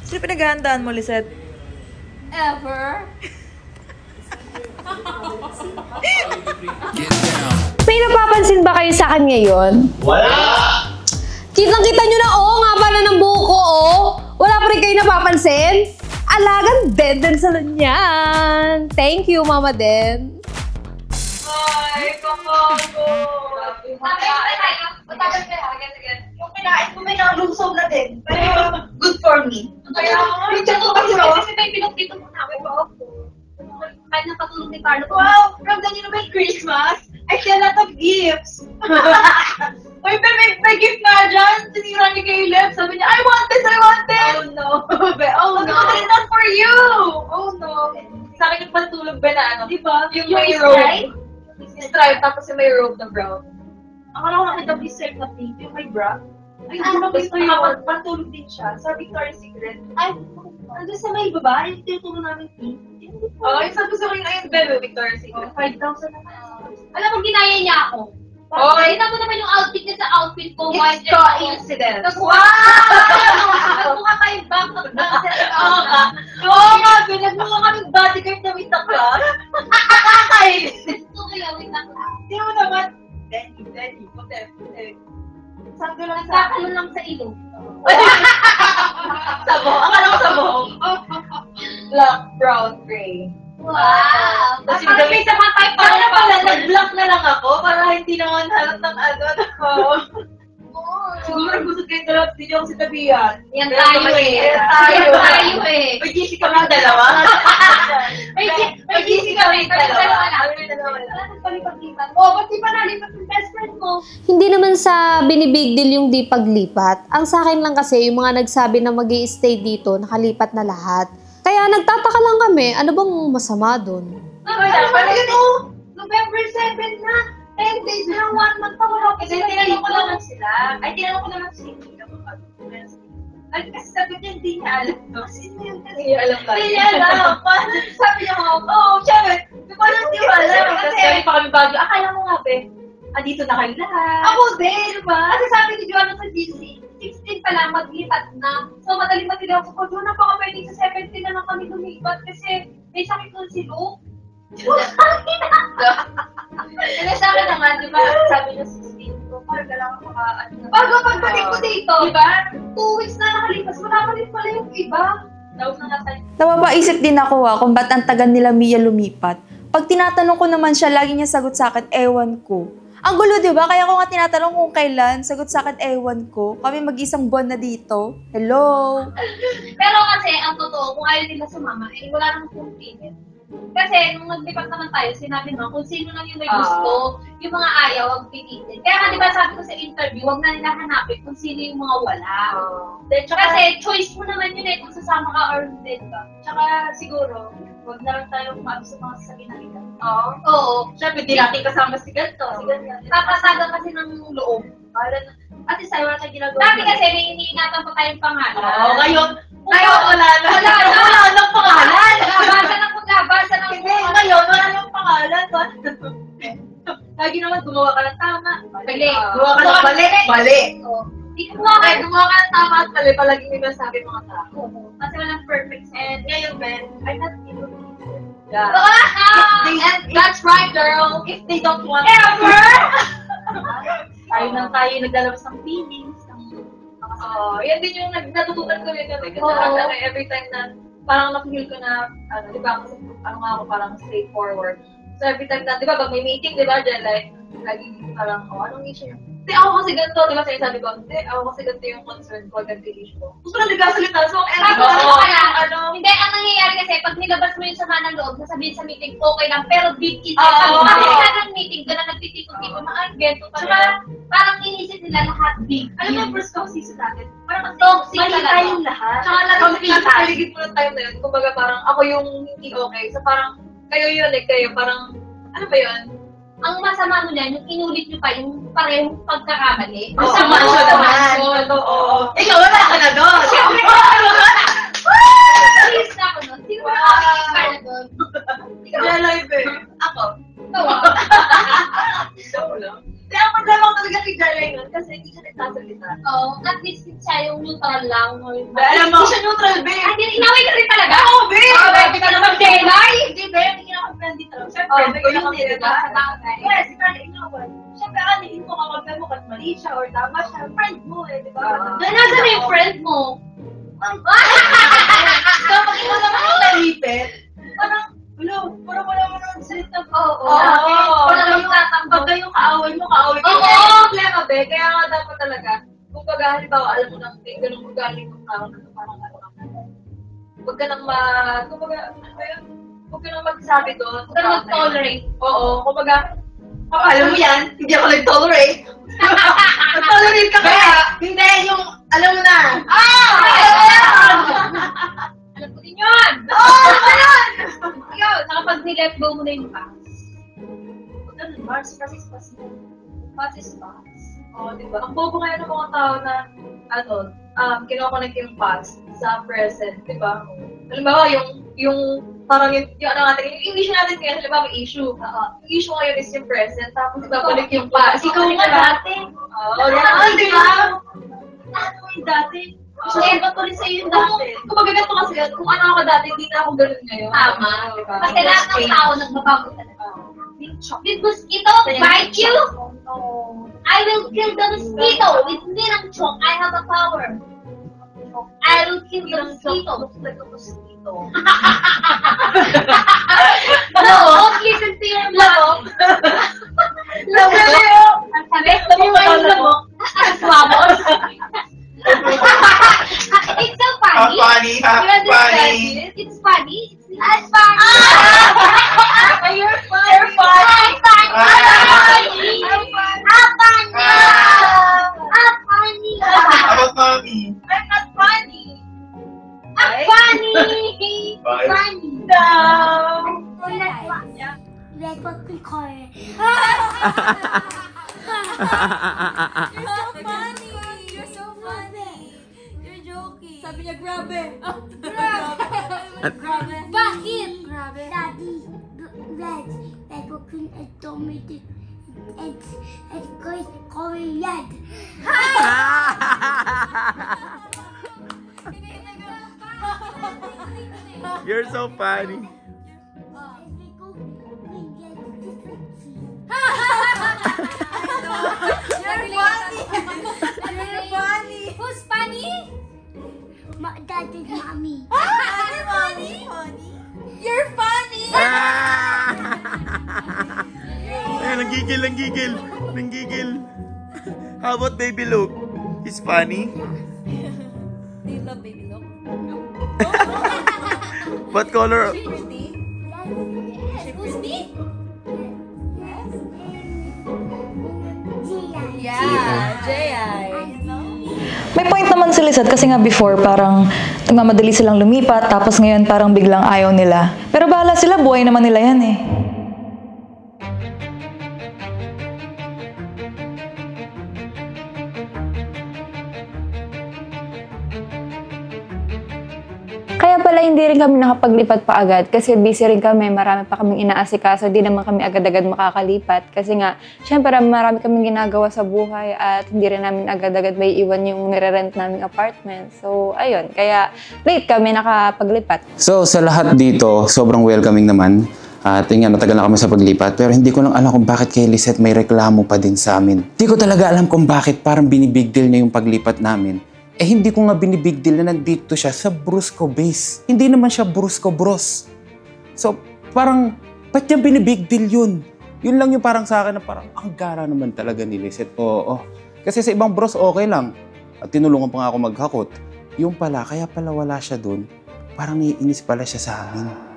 Sino pinaghahandaan mo, Lisette? Ever? May napapansin ba kayo sa akin ngayon? Wala! Kitang-kita nyo na, nga pala ng buhok ko, Wala pa rin kayo napapansin? Alagang Denden Salon yan. Thank you, Mama Den. Ay, kamango! Yung kinain ko may nalungsog na din. Pero good for me. Kaya picture ko kasi may pinagtito mo namin pa ako. Kahit na patulong ni Carlo. Wow! Ramdam niyo na ba yung Christmas? I see a lot of gifts. Uy, may gift nga dyan. Sinira niyo kay Lep. Sabi niya, I want this, I want this. Oh no. Oh no. It's not for you. Oh no. Sa akin yung pantulog ba na ano? Diba? Yung may robe. Stripe, tapos yung may robe na brown. Akala ko nakita ko yung stripe na pink, yung may bra. Ay, hindi ko gusto yun. Pantulog din siya sa Victoria's Secret. Ay, andun sa may baba, yung tinutulog namin pink. Oo, yung sabi ko yung ayun bebe, Victoria's Secret. 5,000 na. Alam mo, ginaya niya ako. Okay. Kita mo naman yung outfit niya sa outfit ko. It's coincidence. Wow! Nagmukha tayong back of the Oo nga, nagmukha kaming bodyguard na may takla. Kakainis. Ito kaya, may takla. Hindi mo naman. Denny, puti. Sakto lang Nagkakalo lang sa ilong. Sabong. Akala ko sabong. Black, brown, gray. Wow! Tapos yung damit sa mga type para pala, nag-black na lang ako para hindi naman halap ng ano. Siguro gusto kayo dalawa, hindi ako si Tabian. Yan tayo eh. May GC kami ang dalawa. May GC kami ang dalawa. Oh, ba't di pa nalipat yung best friend mo? Hindi naman sa binibig deal yung di paglipat. Ang sa akin lang kasi yung mga nagsabi na mag-i-stay dito, nakalipat na lahat. Kaya nagtataka lang kami, ano bang masama doon? November 7 na. 10 days na, 1 month pa wala. Kasi tinanong ko naman sila. Ay, tinanong ko naman si Ay, kasi sabi niya, hindi niya alam. Kasi hindi niya alam lang. Hindi niya alam. Sabi niya, syempre, hindi ko alam, hindi ko alam. Kasi galing pa kami Baguio. Akala mo nga, dito na kayo lahat. Ako din, diba? Kasi sabi ni Joanna sa GC, 16 pa lang, maglipat na. So, madaling matili ako sa doon na baka pwedeng sa 17 na lang kami lumipat kasi may sakit nun si Luke. Kasi sa akin naman, di ba, sabi niya 16 ko, parang lang ako bago pagbalik ko dito, di ba? 2 weeks na nakalipas, wala pa rin pala yung iba. Napapaisip din ako kung ba't ang tagal nila Mia lumipat. Pag tinatanong ko naman siya, lagi niya sagot sa akin, ewan ko. Ang gulo, di ba? Kaya ko nga tinatanong kung kailan, sagot sa akin, ewan ko. Kami mag-isang buwan na dito. Hello? Pero kasi, ang totoo, kung ayaw nila sumama, wala namang convenient. Kasi, nung nag-depart naman tayo, sinabi mo, kung sino lang yung may gusto, yung mga ayaw, wag pilitin. Kaya nga, di ba, sabi ko sa interview, wag na nila hanapin kung sino yung mga wala. Kasi, choice mo naman yun kung sasama ka or hindi, ba? Tsaka, siguro, wag na lang tayo kumabot sa mga sasabihin na nila. Oo. Siyempre, di natin kasama si ganito. Papasaga kasi ng loob. At isa, wala tayong ginagawa. Dati kasi, may iniingatan pa tayong pangalan. Ngayon, wala na. Wala nang pangalan. Magbabasa ng Ngayon, wala nang pangalan. Lagi naman, gumawa ka ng tama. Mali. Gumawa ka ng mali. Gumawa ka ng tama at mali, palagi may masabi mga tao. Kasi walang perfect. And ngayon, Ben, I'm not people pleaser. Yeah. That's right, girl. If they don't want ever! Tayo nang tayo naglalabas ng feelings. Yan din yung natutunan ko rin kami. Kasi every time na parang na-feel ko na, di ba, kasi ako parang straightforward. So every time na, di ba, pag may meeting, di ba, like, laging parang, anong issue yun? Hindi, ako kasi ganito, di ba, sinasabi ko, hindi, ako kasi ganito yung concern ko, ganito yung issue ko. Gusto na nagkasalita, so, Hindi, ang nangyayari kasi, pag nilabas mo yung sama ng loob, sasabihin sa meeting, okay lang, pero deep inside, pag nilabas ng meeting, doon na nagtitipon-tipon, ganito pa rin. Parang inisip nila lahat big. Alam mo yung first season natin, parang toxic mali talaga. tayong lahat. Tsaka nasa paligid mo ng time na yun, kumbaga parang ako yung hindi okay. So parang kayo yun, kayo parang, ano ba yun? Ang masama mo niyan, yung inulit nyo pa yung parehong pagkakamali. Masama siya naman. Oo. Ikaw, wala ka na doon. Siyempre, please na ako doon. Sino ba nakakita na doon? Kaya live eh. Ako. Tawa. Ikaw lang. Kaya ako dalawang talaga kay Jalay nun kasi hindi siya nagsasalita. Oo, at least siya yung neutral lang. Alam mo, hindi siya neutral, babe. Inaway ka rin talaga? Oo, babe! Hindi ka naman denay? Hindi, babe. Hindi ka naman friend dito. Siyempre, ko yun, diba? Yes, friend, inaway. Siyempre, anihin mo kapag mo kat mali siya or tama siya. Friend mo eh, di ba? Nasa na yung friend mo? So, pag ikaw naman yung nalipit, parang, parang wala mo naman salita ko. Parang yung tatambag na yung kaaway mo. Oo, problema, be. Kaya nga dapat talaga, kung baga, halimbawa, alam mo nang ganun magaling ng tao na parang huwag ka nang huwag ka nang magsabi doon. Huwag ka nang mag-tolerate. Oo, kumbaga, alam mo yan, hindi ako nag-tolerate. Nag-tolerate ka kaya, hindi, yung, alam mo na. Alam ko din yun! Ikaw, nakapag ni-let go mo na yung past. Mars, kasi pass mo. Pass is pass. Oo, diba? Ang bobo ngayon ng mga tao na, kinoconnect yung past sa present, diba? Halimbawa, yung parang yung natin, yung issue natin ngayon, halimbawa may issue. Yung issue ngayon is yung present, tapos babalik yung past. Ikaw nga dati. Diba? Ano yung dati? So, iba ko rin sa'yo yung dati. Kung magagat ko kasi, kung ano ako dati, hindi na ako ganun ngayon. Tama. Diba? Kasi lahat ng tao nagbabago talaga. Did mosquito bite you? I will kill the mosquito with Ninang Chong. I have a power. I will kill the mosquito. Looks like a mosquito. Don't listen to your mom. Lamok! Ang sabi, lamok. Swabos. It's so funny. Funny. It's funny. It's funny. You're funny. I'm funny. About mommy. I'm not funny. I'm funny. Bye. Funny. No. That's what we call it. You're so funny. You're joking. Sabi niya, grabe. Grabe. Bakit? Grabe. Daddy, red. Pepper Queen and tomato. It's Korean. You're so funny. You're funny. Who's funny? Daddy, mommy. You're funny. You're funny. Ay, nanggigil. How about Baby Luke? He's funny. Do you love Baby Luke? What color? Pretty. Who's me? Yeah, J.I. May point naman si Lizette kasi nga before parang nagmamadali silang lumipat tapos ngayon parang biglang ayaw nila. Pero bahala sila, buhay naman nila yan eh. Kaya pala hindi rin kami nakapaglipat pa agad kasi busy rin kami. Marami pa kaming inaasikaso. Di naman kami agad-agad makakalipat. Kasi nga, syempre marami kaming ginagawa sa buhay at hindi rin namin agad-agad may iwan yung nire-rent naming apartment. So, ayun. Kaya late kami nakapaglipat. So, sa lahat dito, sobrang welcoming naman. At yun nga, matagal na kami sa paglipat. Pero hindi ko lang alam kung bakit kay Lisette may reklamo pa din sa amin. Hindi ko talaga alam kung bakit parang binibig deal niya yung paglipat namin. Eh hindi ko nga binibig deal na nandito siya sa Brusco base. Hindi naman siya Brusco bros. So parang, ba't niya binibig deal yun? Yun lang yung parang sa akin na parang ang gara naman talaga ni Lisette. Oo. Kasi sa ibang bros okay lang. At tinulungan pa nga ako maghakot. Yung pala, kaya pala wala siya dun. Parang naiinis pala siya sa amin.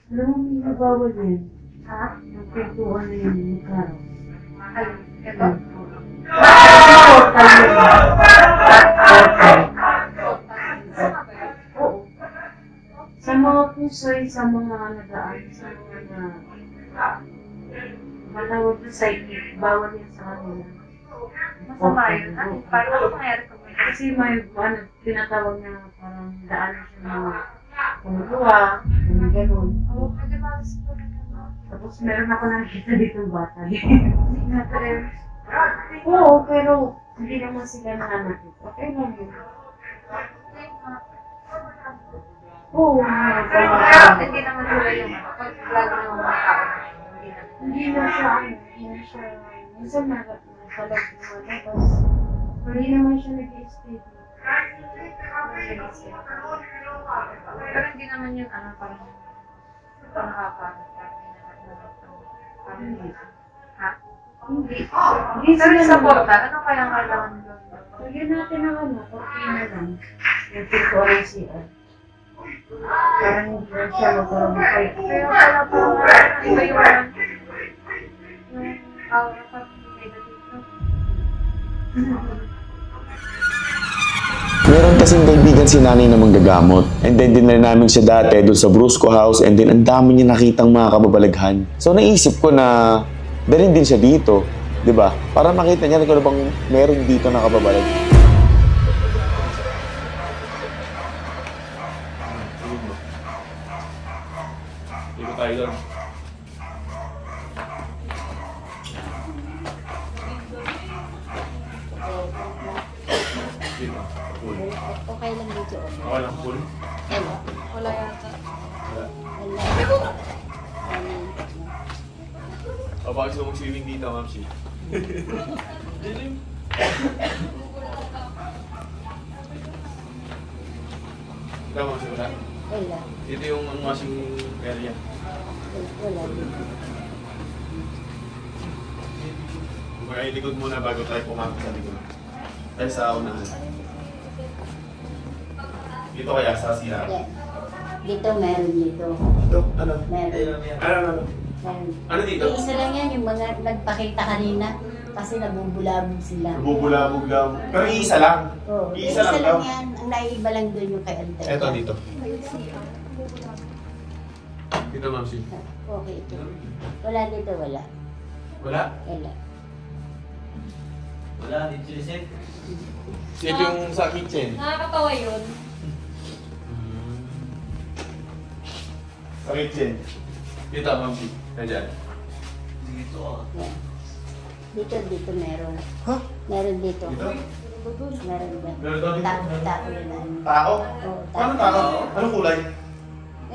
Alam mo, may nabawal yun. Ha? Nagpintuan na yun yung karo. Ayun, ito. Oo. Sa mga pusoy, sa mga nagaan, sa mga matawag na psychic, bawal yan sa kanila. Masama yun? Ano? Paano nangyari ka ba? Kasi may tinatawag na parang daan siya na kumukuha, gano'n. Tapos meron ako nakikita dito ng bata. Oo, pero hindi naman sila nahanap ito. Okay lang yun. Oo, hindi naman sila yung pag-vlog ng mga tao. Hindi na siya, hindi siya, minsan nagpalag naman. Tapos, hindi naman siya nag-i-stay. Pero hindi naman yun, parang Hindi. Ha? Hindi. Pero yung supporta, ano kaya kailangan doon? Lagyan natin ang okay na lang. Yung pintuan ng CR. Parang hindi na siya magkaroon ng fight. Kaya pala iba yung aura sa dito. Meron kasing kaibigan si nanay na manggagamot. And then dinala namin siya dati doon sa Brusco House and then ang dami niya nakitang mga kababalaghan. So naisip ko na dalhin din siya dito. 'Di ba? Para makita niya kung ano bang meron dito na kababalag. Dito tayo doon. Okay lang dito. Okay lang, pool? Wala yata. Wala. O, bakit gusto mong swimming dito, Ma'am Shi? Ikaw, Ma'am Shi, wala? Wala. Dito yung washing area. Wala. Kaya likod muna bago tayo pumasok sa likod. Tayo sa unahan. Dito kaya sa CR? Dito meron dito. Dito? Ano? Meron. Ano? Meron. Ano dito? Isa lang yan, yung mga nagpakita kanina. Kasi nabubulabog sila. Nabubulabog lang. Pero iisa lang. Oo. Iisa lang daw. Yan. Ang naiiba lang doon yung kay Ante. Eto, dito. Dito, Ma'am Shi. Okay, ito. Wala dito, wala. Wala? Wala. Wala, dito si Seth. Ito yung sa kitchen. Nakakatawa yun. Sa kitchen. Dito, Ma'am Shi. Nandiyan. Dito Dito meron. Huh? Meron dito. Dito? Meron ba? Meron daw dito? Tao yun. Tao? Oo, Paano tao? Anong kulay?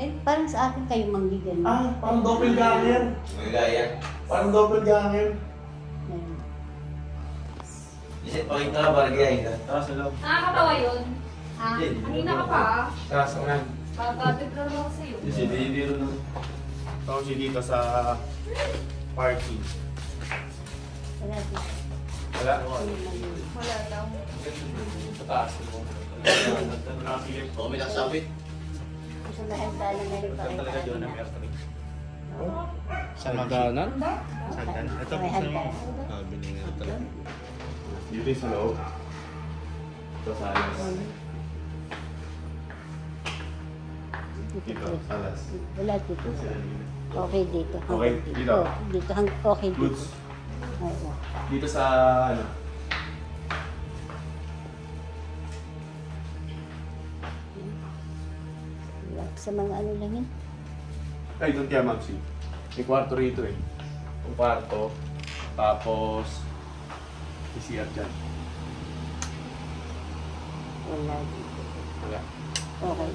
Eh, parang sa akin kayo manggigan. Ah, parang doppelganger. Magaya. Parang doppelganger. Lisette, pakita ka ba? Nagayay ka? Tara sa loob. Nakakatawa yun. Ha? Hindi. Kanina ka pa. Tara sa unan. Pagkabit lang ako sa'yo. Dito na. Tawag siya dito sa parking. Wala dito. Wala? Wala lang. Sa taas mo. Nakasilip. Oo, may nakasabit. Sa mahal na meron pa Talaga kayo. doon na may aircon. Sa hagdanan? Sa hagdanan. Ito po sa mga. Sabi niya talaga. Dito yung sa loob. Ito sa alas. Dito, salas. Wala dito. Okay dito. Okay, dito. Dito, okay dito. Goods. Oo. Dito sa ano? Sa mga ano lang yun. Ay, doon kaya Mamsi. May kwarto rito eh. Yung kwarto. Tapos, CR dyan. Wala dito. Wala. Okay.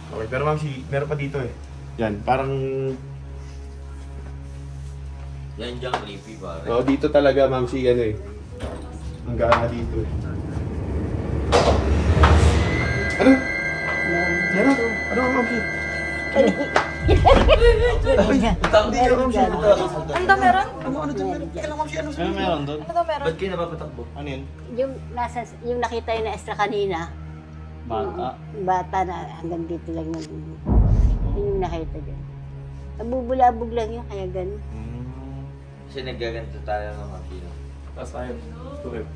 Okay, pero Mamsi, meron pa dito eh. Yan, parang... Yan dyan, creepy pare. Oo, dito talaga Mamsi, ano eh. Ang gana dito eh. Ano? Ano? Ano ang Mamsi? Ano meron? Ano doon meron? Kailan Mamsi, ano meron doon? Ano meron? Ba't kayo napapatakbo? Ano yun? Yung nakita yun na extra kanina. Bata. Bata na hanggang dito lang yun. Yun yung nakita dyan. Nabubulabog lang yun, kaya gano'n. Kasi nagaganto tayo ng mga pino. Tapos tayo. Tukip.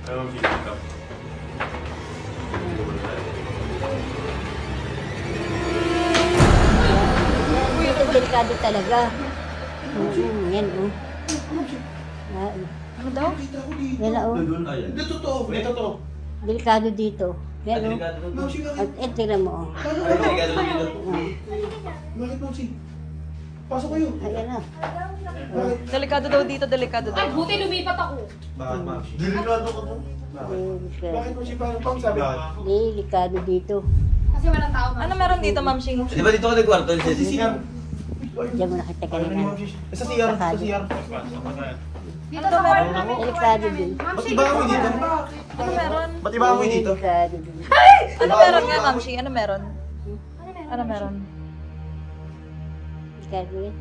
Ano ang dito? Ito delikado talaga. Yan oh. Ano daw? Yan oh. Hindi, totoo. Hindi, totoo. Delikado dito. Yan oh. At tingnan mo oh. Bakit Mamsi? Pasok kayo. Ayan na. Delikado daw dito, delikado daw. Ay, buti lumipat ako. Bakit Mamsi? Delikado ka to. Bakit Mamsi? Parang sabi? Delikado dito. Kasi walang tao. Ano meron dito, Ma'am Shing? Di ba dito ka nagkwarto? Sa CR. Diyan mo nakita kanina. Sa CR. Sa CR. Dito sa kwarto namin. Delikado din. Ba't iba amoy dito? Ano meron? Ba't iba amoy dito? Delikado din. Ano meron nga, Ma'am Shing? Ano meron? Ano meron? Delikado din.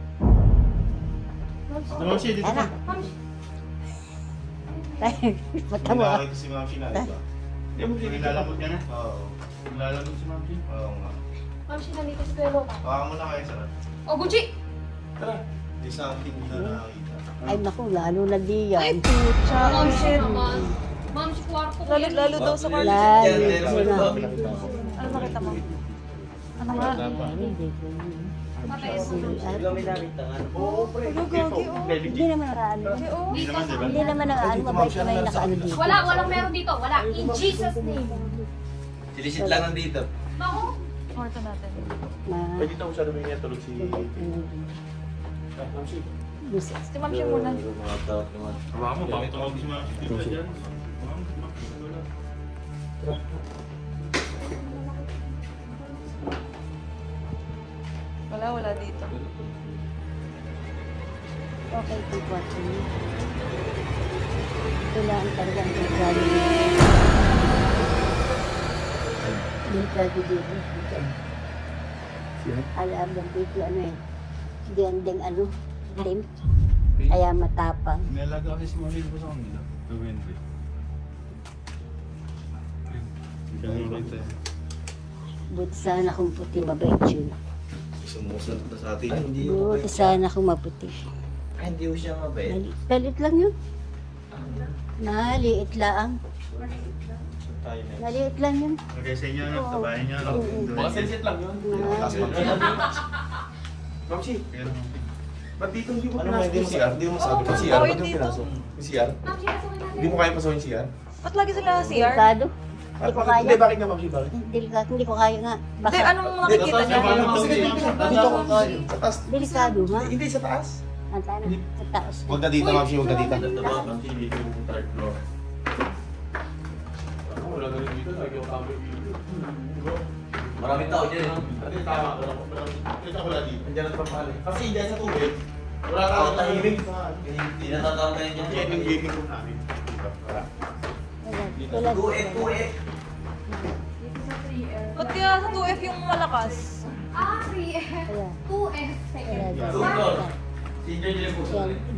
Mamsi, dito ka. Mata mo. Nakakita si Mamsi na, diba? Hindi mo nilalamot ka na? Oo. Nilalamot si Mamsi? Oo nga. Ma'am, sinalita si Kuya Loka. Hawakan mo na kayo, Sarah. O, Gucci! Tara. Di something na nakakita. Ay naku, lalo na di yan. Pucha, Ma'am, shit naman. Ma'am, si kwarto ko yan. Lalo daw sa kwarto. Lalo na. Ano nakita mo? Ano nga? Ikaw may nakita nga. Oo, pre. Hindi naman nakaano. Hindi naman nakaano. Mabait na may nakaano dito. Walang meron dito. Wala. In Jesus' name. Silisit lang nandito. Naku. Kwarto natin. Pwede dito siya namin niya tulog si... Mamsi. Si Ma'am Shing muna. Mga tawag naman. Hawakan mo, bakit tulog si Mamsi? Wala dito. Okay, ito kwarto niya. Kailangan talaga ang delikado dito. Delikado dito. Alam lang dito ano eh. Dendeng ano. Tim. Kaya matapang. Nalaga kasi si Mamsi ko sa kanila. Gawende. Buti sana kung puti mabait yun. Sumusunod na sa atin. Buti sana kung maputi. Ay, hindi ko siya mabait. Lalit lang yun. Naliit lang. Naliit lang yun. Okay, sa inyo, sa bahay niyo. Baka sensit lang yun. Mamsi. Ba't dito hindi mo pinasok yung CR? Hindi mo masabi yung CR? Ba't yung pinasok? Yung CR? Hindi mo kaya pasok yung CR? Ba't lagi sila CR? Delikado. Hindi ko kaya. Hindi, bakit nga Mamsi? Bakit? Delikado. Hindi ko kaya nga. Hindi, anong nakikita niya? Dito ko sa taas. Delikado nga. Hindi, sa taas. Ang taas. Sa taas. Huwag na dito, Mamsi. Huwag na dito. Mamsi, dito yung third floor. Wala na rin dito. Lagi yung kami dito. Maraming tao dyan. Hindi, tama. Kita ko lang dito. Andiyan na papali. Kasi dyan sa tubig, wala ka ako tahimik. Hindi natatamayan dyan. Yan yung gaming room namin. Dito. Wala. Ba't kaya sa 2F yung malakas? 3F. 2F. Yan,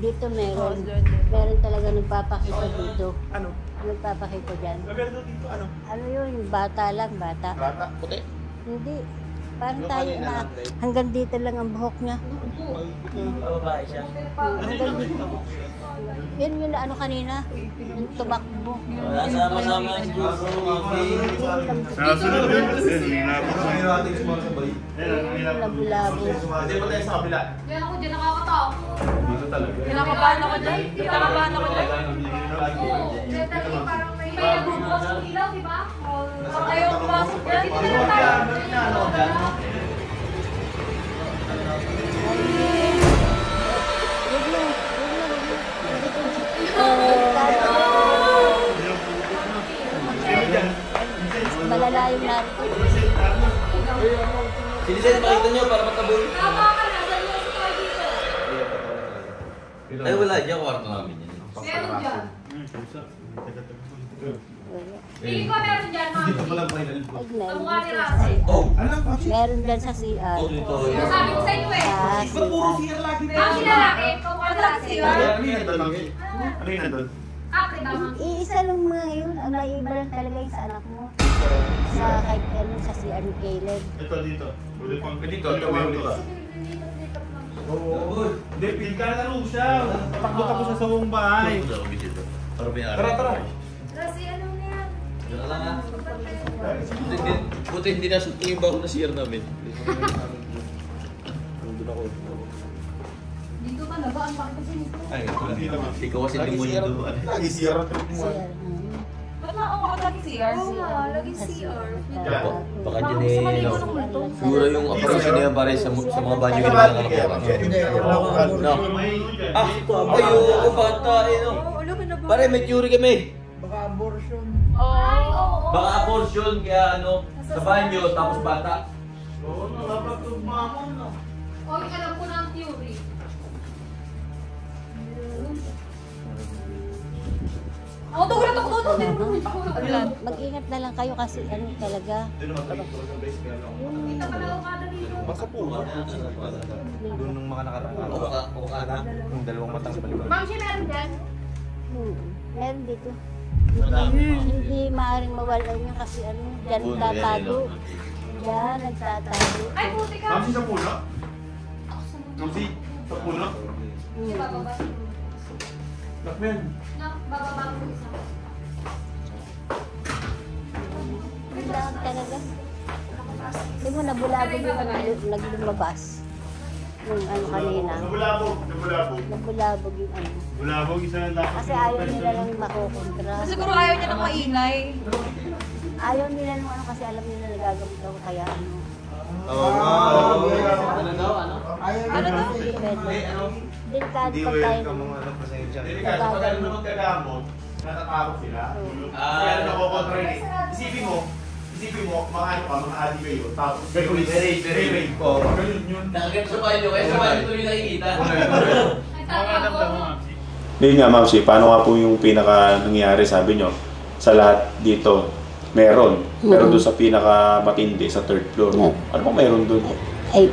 dito meron talaga nagpapakita dito. Ano? Nagpapakita dyan. Meron dito, ano? Ano yun, yung bata lang, bata. Bata? Puti? Hindi. Parang tayo na hanggang dito lang ang buhok niya. Babae siya. Hanggang dito. Yan yung ano kanina, yung tumakbo. Sama-sama si Nasunod din. Labo-labo. Hindi pa tayo sa kabila. Diyan ako, diyan nakakatawa. Dito talaga. Kinakabahan ako dyan. Kinakabahan ako dyan. Diyan talaga parang may nagbubukas ng ilaw, di ba? Parang ayaw pumasok dyan. Malala yung narito. Sinisin, makita nyo para matabol. Tama ka na, saan mo sa tayo dito? Ay, wala dyan. Kwarto namin yan. Meron dyan. Tingin ko meron dyan, mami. Kamukha ni Rasi. Meron dyan sa CR. Sabi ko sa inyo eh. Mami lalaki, kamukha ni Rasi. Ano yung nandun? Kapre ka, mami. Iisa lang mga yun. Ang naiba lang talaga yung sa anak mo. Sa kahit ano, sa CR ni Caleb. Ito, dito. Dito, dito. Oo. Hindi, pilka na lang siya. Tatakbo siya sa buong bahay. Tara. Rasi, ano na yan? Diyan ka lang ha. Buti hindi nasa yung bago na CR namin. Dito ka na ba? Ang bakit kasi nito? Ay, ikaw kasi hindi mo yun doon. Lagi CR ang trip mo. Ba't na ako lagi CR? Oo nga, laging CR. Baka dyan eh, siguro yung operation na yan pare sa mga banyo ginawa ng kalakuran. No. Ah, kayo, bata eh, no. Pare, may theory kami. Baka abortion. Baka abortion, kaya ano, sa banyo, tapos bata. Oo, nakapagtugma mo, no? Oy, alam ko na ang theory. Ako to, wala to. Mag-ingat na lang kayo kasi ano talaga. Kita pa na ukada dito. Baka po. Doon nung mga nakaraan. Ukada? Yung dalawang matang sa baliwan. Ma'am, siya meron dyan? Meron dito. Hindi maaaring mawala niya kasi ano, dyan nagtatago. Dyan nagtatago. Ay, puti ka. Mamsi sa puno? Mamsi sa puno? Di ba, baba? Lakmen. Bababa ko isa. Kailangan talaga. Hindi mo nabulabog yung naglumabas. Yung ano kanina. Nabulabog. Nabulabog yung ano. Bulabog, isa lang dapat. Kasi ayaw nila lang makukontra. Siguro ayaw niya ng maingay. Ayaw nila nung ano kasi alam nila nagagamit ako kaya ano. Oo nga. Ano daw? Ano daw? Depende. Delikado Hindi pa well tayo. ka mga ano, pasensya. Delikado pag alam na magkagamot, natatakot sila. Kaya nakokontra rin eh. Isipin mo, mga ano ka, mga adi kayo, tapos gagawin rape ko. Ganun yun. Nakagap sa banyo, kaya sa banyo tuloy nakikita. Hindi nga, Ma'am Si, paano nga po yung pinaka nangyari, sabi nyo, sa lahat dito, meron. Pero doon sa pinaka matindi, sa third floor, ano bang meron doon? Ay,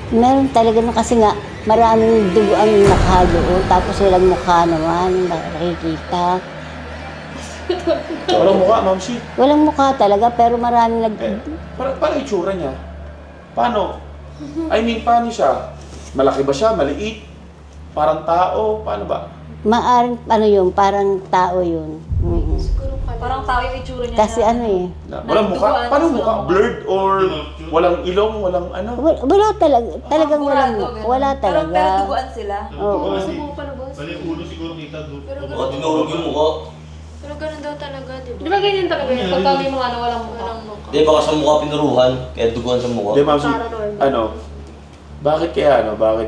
meron talaga no kasi nga maraming dugo ang nakahalo tapos walang mukha naman nakikita. Walang mukha, Ma'am Si. Walang mukha talaga pero maraming Paano itsura niya? Paano? I mean, paano siya? Malaki ba siya? Maliit? Parang tao? Paano ba? Maaring ano yun, parang tao yun. Parang tao yung itsura niya. Kasi ano eh. Walang mukha? Paano mukha? Blurred or walang ilong? Walang ano? Wala talaga. Talagang wala talaga. Pero duguan sila. Oo. Bali, ulo siguro kita doon. Baka tinurog yung mukha. Pero ganun daw talaga, di ba? Di ba ganyan talaga yun? Pagka may mga ano, walang mukha. Di, baka sa mukha pinuruhan, kaya duguan sa mukha. Hindi, Ma'am Si, ano? Bakit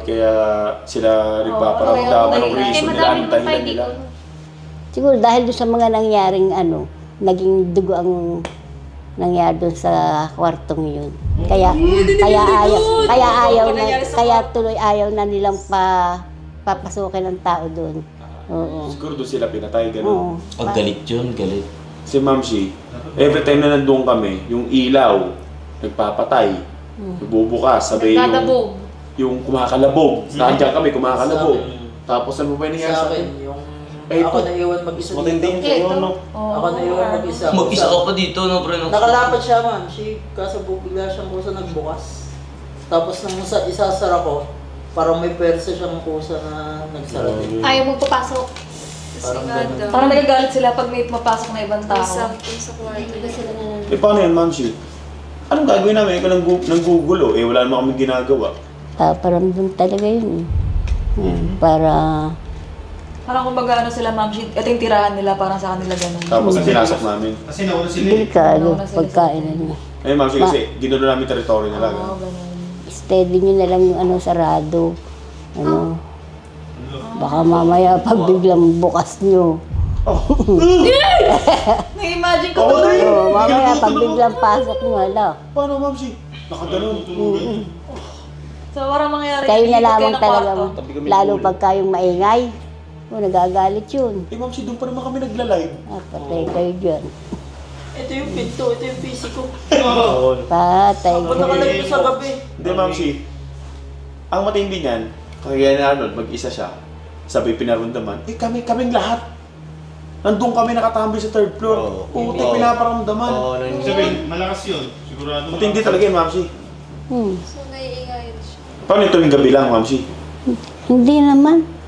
kaya sila nagpaparamdaman ng reason nila? Anong dahilan nila? Siguro dahil doon sa mga nangyaring ano, naging dugo ang nangyari doon sa kwartong yun. Kaya tuloy ayaw na nilang papasukin ng tao doon. Oo. Siguro doon sila pinatay, gano'n. Pag galit yun, galit. Si Ma'am Si, every time na nandun kami, yung ilaw, nagpapatay, nagbubukas, sabi yung kumakalabog. Nandiyan kami, kumakalabog. Tapos ano ba nangyari sa akin? Yung Ako naiwan mag-isa dito. Matindi yun sa'yo, no? Ako naiwan mag-isa. Mag-isa ka pa dito, no, pre? Nakalapat siya, ma'am. Kaso bigla siyang kusa nagbukas. Tapos nang isasara ko, parang may persa siyang kusa na nagsara din. Ayaw mo papasok. Parang nagagalit sila pag may mapasok na ibang tao. Sa kwarto. Eh, paano yan, Ma'am Shi? Anong gagawin namin? Ikaw nanggugulo. Eh, wala naman kami ginagawa. Paparamdam talaga yun. Parang kumbaga ano sila, ma'am, ito yung tirahan nila, parang sa kanila ganun. Tapos ang pinasok namin. Kasi nauna sila. Delikado, pagkain na. Eh, Ma'am Shi, kasi ginulo namin teritoryo nila. Steady nyo na lang yung sarado. Baka mamaya pag biglang bukas nyo. Na-imagine ko ba? Mamaya pag biglang pasok nyo, hala. Paano, Ma'am Shi? Nakaganon. So, parang mangyayari. Kayo na lamang talaga, lalo pag kayong maingay. Nagagalit yun. Eh, Ma'am Shi, doon pa naman kami nagla-live. Patay kayo dyan. Ito yung pinto, ito yung PC ko. Patay Ako nakalive sa gabi. Hindi, Ma'am Shi. Ang matindi niyan, kaya na Arnold, mag-isa siya. Sabi, pinarundaman. Eh, kaming lahat. Nandun kami nakatambay sa 3rd floor. Puti, pinaparamdaman. Sabihin, malakas yun. Sigurado. Matindi talaga yun, Ma'am Shi. So, naiingayin siya. Paano ito yung gabi lang, Ma'am Shi? Hindi naman.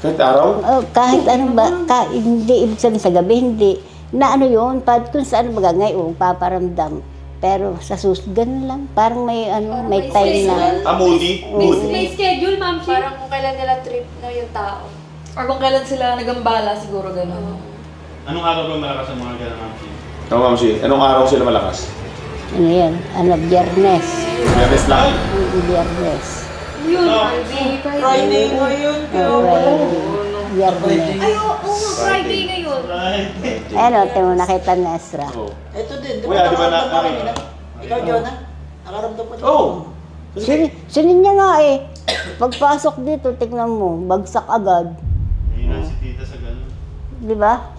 Kahit araw? Kahit ano ba, hindi ibig sabihin sa gabi, hindi. Na ano yun, kung saan magangay, paparamdam. Pero sa ganun lang. Parang may may time na. Moody? May schedule, ma'am. Parang kung kailan nila trip na yung tao. Or kung kailan sila nagambala, siguro ganun. Anong araw ba malakas ang mga gano'n, Ma'am Shi? Oo, Ma'am Shi. Anong araw sila malakas? Ano yan? Biyernes. Biyernes lang? Biyernes. Yun, Friday ngayon. Biyernes. Ay, oo, Friday ngayon. Ano, mo nakita ni Ezra. Ito din. Di Kuya, ba di ba nakaramdam pa na- kanina? Ikaw, Jonah? Nakaramdam pa din. Oo. Sinin niya nga eh. Pagpasok dito, tignan mo, bagsak agad. Hina si tita sa gano'n. Di ba?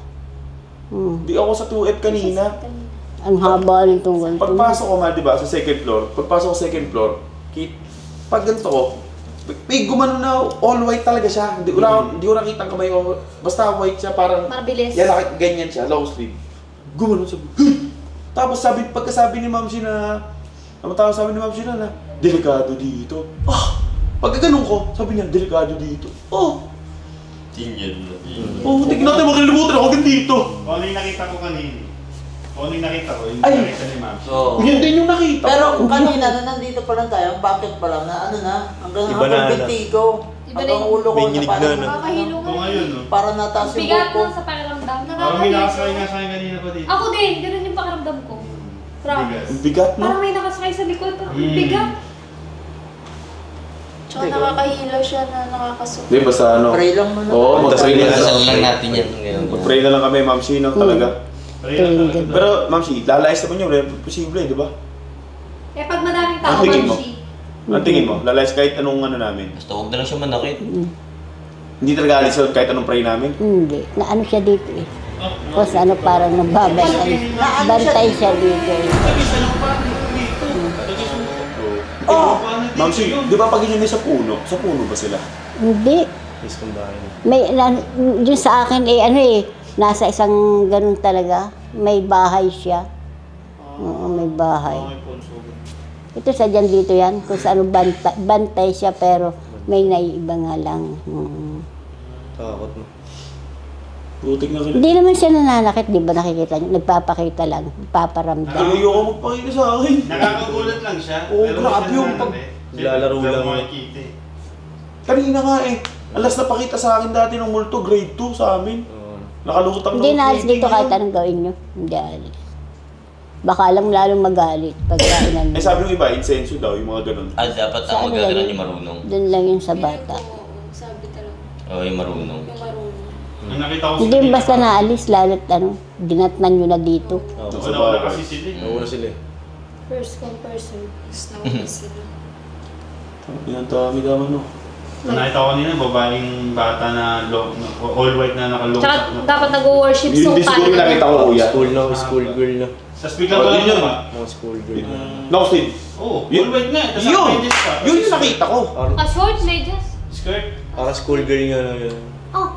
Di ako sa 2F kanina. Ang haba nitong ganito. Pagpasok ko nga, di ba, sa 2nd floor. Pagpasok ko sa 2nd floor, pag ganito ko, may gumano na all white talaga siya. Hindi ko nakita ang kamay ko. Basta white siya, parang... Mabilis. Yan, ganyan siya, long sleeve. Gumano siya. Tapos pagkasabi ni Ma'am Shi na... sabi ni Ma'am Shi na, delikado dito. Pagka ganun ko, sabi niya, delikado dito. Tingnan na. Tignan natin, makalimutan ako dito. Kung ano yung nakita ko kanina. Kung ano yung nakita ko, yung Ay! nakita ni Ma'am Shi. Yun din yung nakita. Pero kanina, na nandito pa lang tayo, ang bakit pa lang na hanggang Iba na, binti ko. Hanggang ulo ko na parang Nakakahilo nga. Ngayon, no? parang nataas yung Bigat buhok ko. lang sa pakiramdam. Parang may nakasakay nga sa akin kanina pa dito. Ako din, ganun yung pakiramdam ko. Promise. Ang bigat, no? Parang may nakasakay sa likod. Bigat. Tsaka nakakahilo siya na nakakasuko. Di, basta ano. Pray lang muna. Oo, mag-pray na Dasal lang. lang natin yan. Mag-pray na lang kami, Ma'am Shi, no? Talaga. Pero, Ma'am Shi, lalayas naman yun. Posible, di ba? Eh, pag madaming Ang tao, tingin mo? Ma'am Shi. Ang tingin mo? Lalayas kahit anong ano namin? Basta huwag na lang siya manakit. Hindi talaga alis yun kahit anong pray namin? Hindi. Naano siya dito eh. Tapos parang nagbabantay. Bantay siya dito eh. Ma'am Shi, di ba pag yun sa puno? Sa puno ba sila? Hindi. May, yung sa akin nasa isang ganun talaga. May bahay siya. Oo, may bahay. Ito sa dyan dito yan. Kung saan bantay siya pero may naiiba nga lang. Takot mo. Putik na Hindi naman siya nananakit, di ba nakikita niyo? Nagpapakita lang, paparamdam. Ayoko magpakita sa akin. Nakakagulat lang siya. Oo, pero grabe siya yung nananakit. Lalaro Hindi lang. mo makikita eh. Kanina nga Alas napakita sa akin dati ng multo, grade 2 sa amin. Nakalutang Hindi na alis dito kahit anong gawin nyo. Hindi alis. Baka lang lalong magalit pag kainan Eh sabi ng iba, insenso daw, yung mga ganun. Dapat ang magagalan yung marunong. Doon lang yun sa bata. Sabi talaga. Oo, yung marunong. Ang nakita ko Hindi basta naalis, lalo't dinatnan nyo na dito. Wala kasi sila eh. Nauna sila eh. First come person. Nauna sila. Yan dami daw ano. Nakita ko kanina, babaeng bata na all white na nakalong. Tsaka dapat nag-worship so Hindi siguro yung nakita ko kuya. School girl na. Tapos bigla ba yun yun? Mga school girl na. Lost it. Oo, all white nga. Tapos Yun! medyas pa. Yun yung nakita ko. short medyas. Skirt. Para school girl nga lang yun. Oh.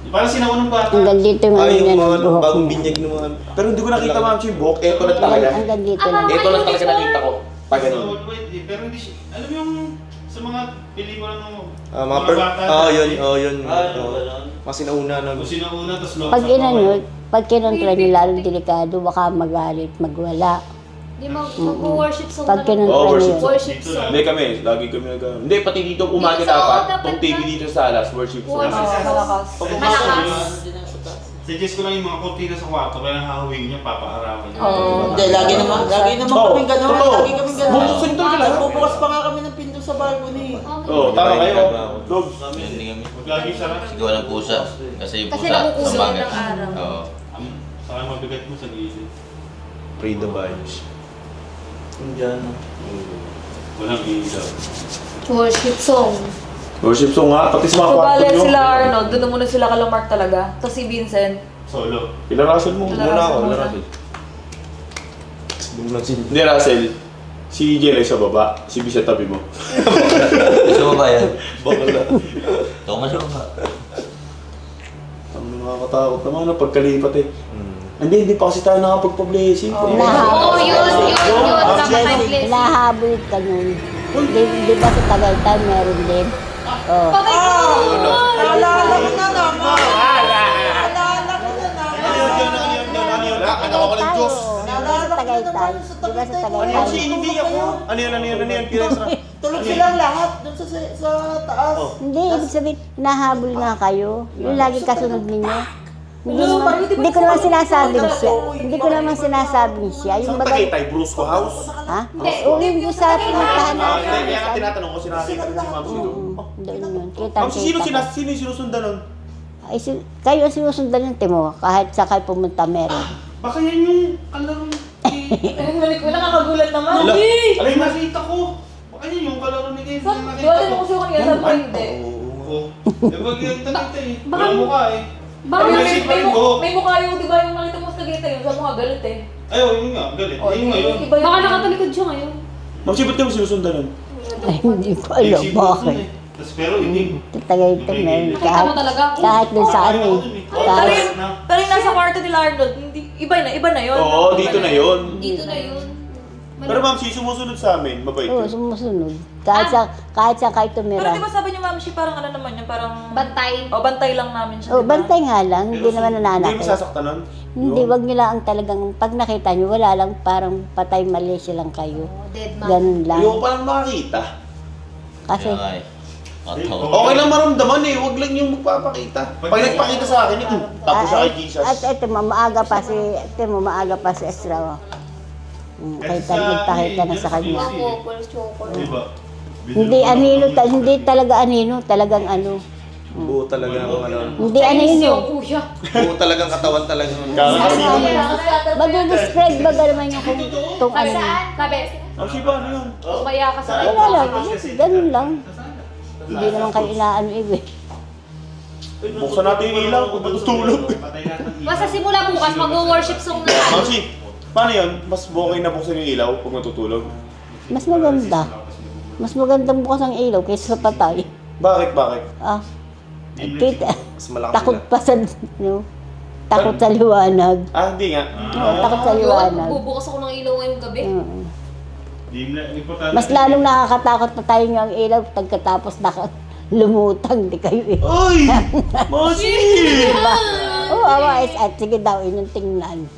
Parang sinaunang bata. Hanggang dito yung ano niya ng buhok bagong niya. binyag naman. Pero hindi ko nakita ma'am yung buhok. Eto lang talaga. Hanggang dito lang. Eto lang talaga nakita ko. Pag ganun. Pero hindi siya, alam mo yung sa mga pelikula ng Mga bata. yun. Mga sinauna na. Kung sinauna, tapos loko Pag inano, pag kinontra niyo lalong delikado, baka magalit, magwala. Di mag-worship song Pag na kinontra Oo, niyo. worship song. Hindi kami, lagi kami Hindi, pati dito umaga dapat. Itong TV dito sa alas, worship song. Suggest ko lang yung mga kortina sa kwarto, kaya hahawin niya, papaarawan niya. Hindi, lagi naman kami gano'n. Lagi kami gano'n. Bubuksan to sila. Bubukas pa nga kami ng pinto sa balcony. Oo, tama kayo. Dogs. Lagi sarap. Sigaw ng pusa. Kasi yung Kasi pusa, nakukulo sumangit. ng araw. Oo. Saka mabigat mo sa gilid. Pray the vibes. Diyan. Walang ilaw. Worship song. Worship song nga, pati sa mga So, kwarto bale nyo. sila Arnold, doon na muna sila kala Mark talaga. Tapos si Vincent. Solo. Ila Russell mo. Ila Muna ako, Russell ila muna. Russell. Hindi Russell. Si Jelay sa baba, si B sa tabi mo. Sa baba yan. Bakala. Ito ka sa baba. Ang nakakatakot naman na pagkalipat eh. Hindi pa kasi tayo nakapagpa-blessing. Oo, yun. Nakaka-blessing. Hinahabol ka nun. Di ba sa Tagaytay meron din? Oh. Naalala ko na naman. Ano ako ng Diyos? Sa Tagaytay. Di ba sa Tagaytay? Hindi ako. Ano yan? Tulog silang lahat doon sa taas. Hindi, ibig sabihin, nahabol nga kayo. Yung lagi kasunod ninyo. Hindi ko naman sinasabing siya. Hindi ko naman sinasabing siya. Yung Saan Tagaytay? Brusco House? Ha? Oo, yung sa pinuntahan natin. Kaya nga tinatanong ko, sinakita ko si Ma'am Sino. Doon yun. Ma'am, sino yung sinusundan nun? Ay, kayo ang sinusundan ng Timo. Kahit sa kayo pumunta meron. Baka yan yung kalaro. Balik ko, nakakagulat naman. Alay, nakita ko. Baka yan yung kalaro ni Kevin. Diwalan mo kasi ako kanina, sabi ko hindi. Oo. Wag yung tanita eh. Walang mukha eh. Baka may mukha yung, di ba yung nakita mo sa Tagaytay yun, sa mga galit eh. Ay, yun nga, galit. Yun nga yun. Baka nakatalikod siya ngayon. Ma'am, ba't kayo sinusundan nun? Ay, hindi ko alam bakit. Pero hindi. Sa Tagaytay meron. Nakita mo talaga? Kahit dun sa ano eh. Pero yung nasa kwarto nila Arnold, iba na yun. Oo, dito na yun. Dito na yun. Pero ma'am, sumusunod sa amin, mabait Oo, yun. sumusunod. Kahit sa kayo Pero tumira. di ba sabi niyo ma'am, parang ano naman yun, parang... Bantay. O, bantay lang namin siya. Oh, bantay nga lang. Hindi naman Hindi nananakit. mo sasaktan nun? Hindi, wag nyo lang talagang, pag nakita nyo, wala lang, parang patay Malaysia lang kayo. Dead man. Ganun lang. Ayoko palang makakita. Kasi, Okay lang maramdaman eh, wag lang yung magpapakita. Pag nagpakita sa akin, tapos siya kay Jesus. at ito, maaga pa si Ezra. Kahit nagpakita na sa kanya. Diba? Hindi talaga anino, talagang ano. Buo talaga ang ano. Hindi anino. Buo talagang katawan talaga. Mag-describe ba naman yung kung ano. Sabi, Ang siba, ano yun? umaya ka sa Wala lang, ganun lang. Hindi naman kayo inaano eh. Buksan natin yung ilaw kung matutulog. Basta simula bukas, mag-worship song na tayo. Mamsi, paano yun? Mas okay na buksan yung ilaw pag matutulog? Mas maganda. Mas magandang bukas ang ilaw kaysa sa patay. Bakit? Ah, kita. Mas malaki Takot pa sa, no? Takot sa liwanag. Ah, hindi nga. Oo, takot sa liwanag. Bubukas ako ng ilaw ngayong gabi. Mas lalong nakakatakot na tayo ng ilaw pagkatapos lumutang, di kayo eh. Ay! Masi! Diba? Oo, awa, at sige daw, inyong tingnan.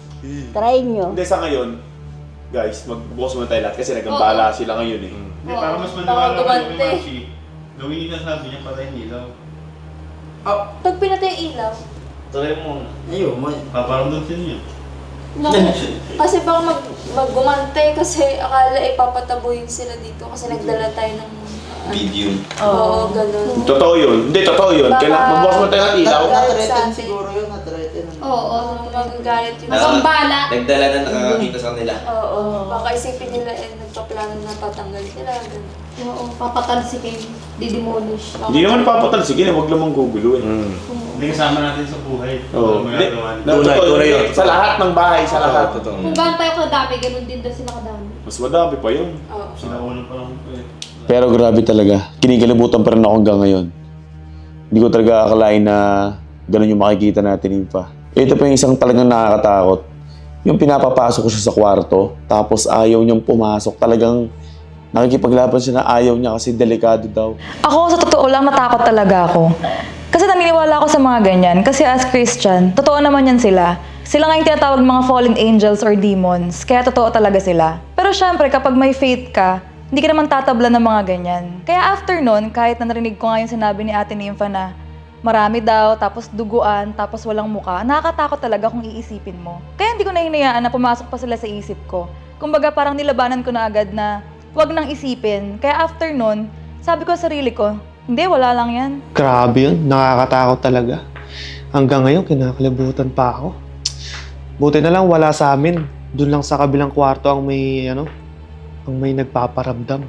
Try nyo. Hindi, sa ngayon, guys, magbukas muna tayo lahat kasi nagambala sila ngayon eh. Hindi, para mas maniwala kayo kay Machi. Gawin niyo na sabi niya, patay yung ilaw. Pag pinatay yung ilaw, Try mo. Ayun, paparamdam sa niya. Kasi baka maggumantay kasi akala ipapataboyin sila dito kasi nagdala tayo ng video. Oo, ganun. Totoo yun. Hindi, totoo yun. Kailangan magbukas muna tayo ng ilaw. Na-threaten siguro yun, na-threaten. Oo, magagalit yun. magambala. Nagdala na nakakakita sa kanila. Oo, baka isipin nila nagpaplano na patanggal sila. Ganun. Oo, papatalsikin, didemolish. Hindi naman papatal. Sige na, huwag lamang gugulo eh. Hindi kasama natin sa buhay. Oo. Hindi. Tunay yun. Sa lahat ng bahay, sa lahat. Kung gaano tayo kadami, ganun din daw sila kadami. Mas madami pa yun. Oo. Sinauna pa lang eh. Pero grabe talaga. Kinikilabutan pa rin ako hanggang ngayon. Hindi ko talaga akalain na Ganun yung makikita natin pa. Ito pa yung isang talagang nakakatakot. Yung pinapapasok ko siya sa kwarto, tapos ayaw niyang pumasok. Talagang nakikipaglaban siya na ayaw niya kasi delikado daw. Ako, sa totoo lang, natakot talaga ako. Kasi naniniwala ako sa mga ganyan. Kasi as Christian, totoo naman yan sila. Sila nga yung tinatawag mga fallen angels or demons. Kaya totoo talaga sila. Pero syempre, kapag may faith ka, hindi ka naman tatabla ng mga ganyan. Kaya after nun, kahit na narinig ko nga yung sinabi ni Ate Nympha na marami daw, tapos duguan, tapos walang muka, nakakatakot talaga kung iisipin mo. Kaya hindi ko na hinayaan na pumasok pa sila sa isip ko. Kumbaga parang nilabanan ko na agad na huwag nang isipin. Kaya after nun, sabi ko sa sarili ko, hindi, wala lang yan. Grabe yun, nakakatakot talaga. Hanggang ngayon, kinakalibutan pa ako. Buti na lang wala sa amin. Doon lang sa kabilang kwarto ang may nagpaparamdam.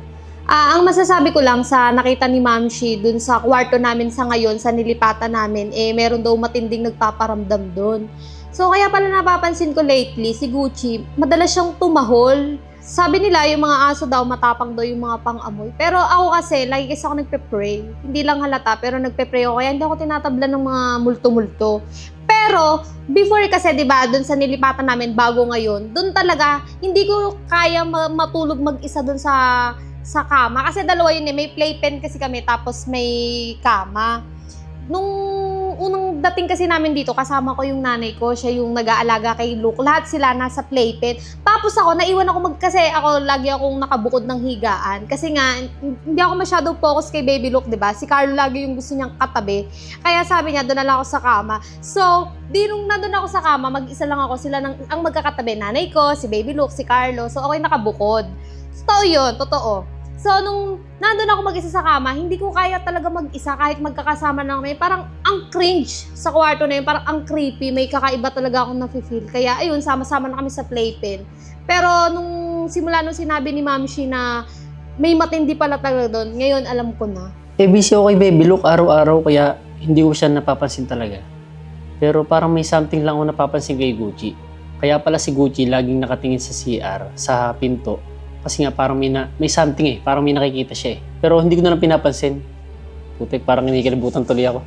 Ang masasabi ko lang sa nakita ni Ma'am Shi dun sa kwarto namin sa ngayon, sa nilipatan namin, meron daw matinding nagpaparamdam dun. So kaya pala napapansin ko lately, si Gucci, madalas siyang tumahol. Sabi nila yung mga aso daw matapang daw yung mga pang-amoy. Pero ako kasi, lagi kasi ako nagpe-pray. Hindi lang halata, pero nagpe-pray ako. Kaya hindi ako tinatabla ng mga multo-multo. Pero, before kasi, di ba, dun sa nilipatan namin, bago ngayon, dun talaga, hindi ko kaya matulog mag-isa dun sa kama. Kasi dalawa yun may playpen kasi kami, tapos may kama. Nung unang dating kasi namin dito, kasama ko yung nanay ko, siya yung nag-aalaga kay Luke. Lahat sila nasa playpen. Tapos ako, naiwan ako kasi ako lagi akong nakabukod ng higaan. Kasi nga, hindi ako masyadong focus kay Baby Luke, di ba? Si Carlo lagi yung gusto niyang katabi. Kaya sabi niya, doon na lang ako sa kama. So, nung nandun ako sa kama, mag-isa lang ako. Sila ang magkakatabi, nanay ko, si Baby Luke, si Carlo. So, ako'y nakabukod. Totoo yun, totoo. So, nung nandun ako mag-isa sa kama, hindi ko kaya talaga mag-isa kahit magkakasama na kami. Parang ang cringe sa kwarto na yun, parang ang creepy. May kakaiba talaga akong nafe-feel. Kaya ayun, sama-sama na kami sa playpen. Pero nung simula nung sinabi ni Ma'am Shi na may matindi pala talaga doon, ngayon alam ko na. Busy ako kay Baby Luke araw-araw, kaya hindi ko siya napapansin talaga. Pero parang may something lang ako napapansin kay Gucci. Kaya pala si Gucci laging nakatingin sa CR, sa pinto. Kasi nga parang may something parang may nakikita siya Pero hindi ko na lang pinapansin. Putik, parang kinikilibutan tuloy ako.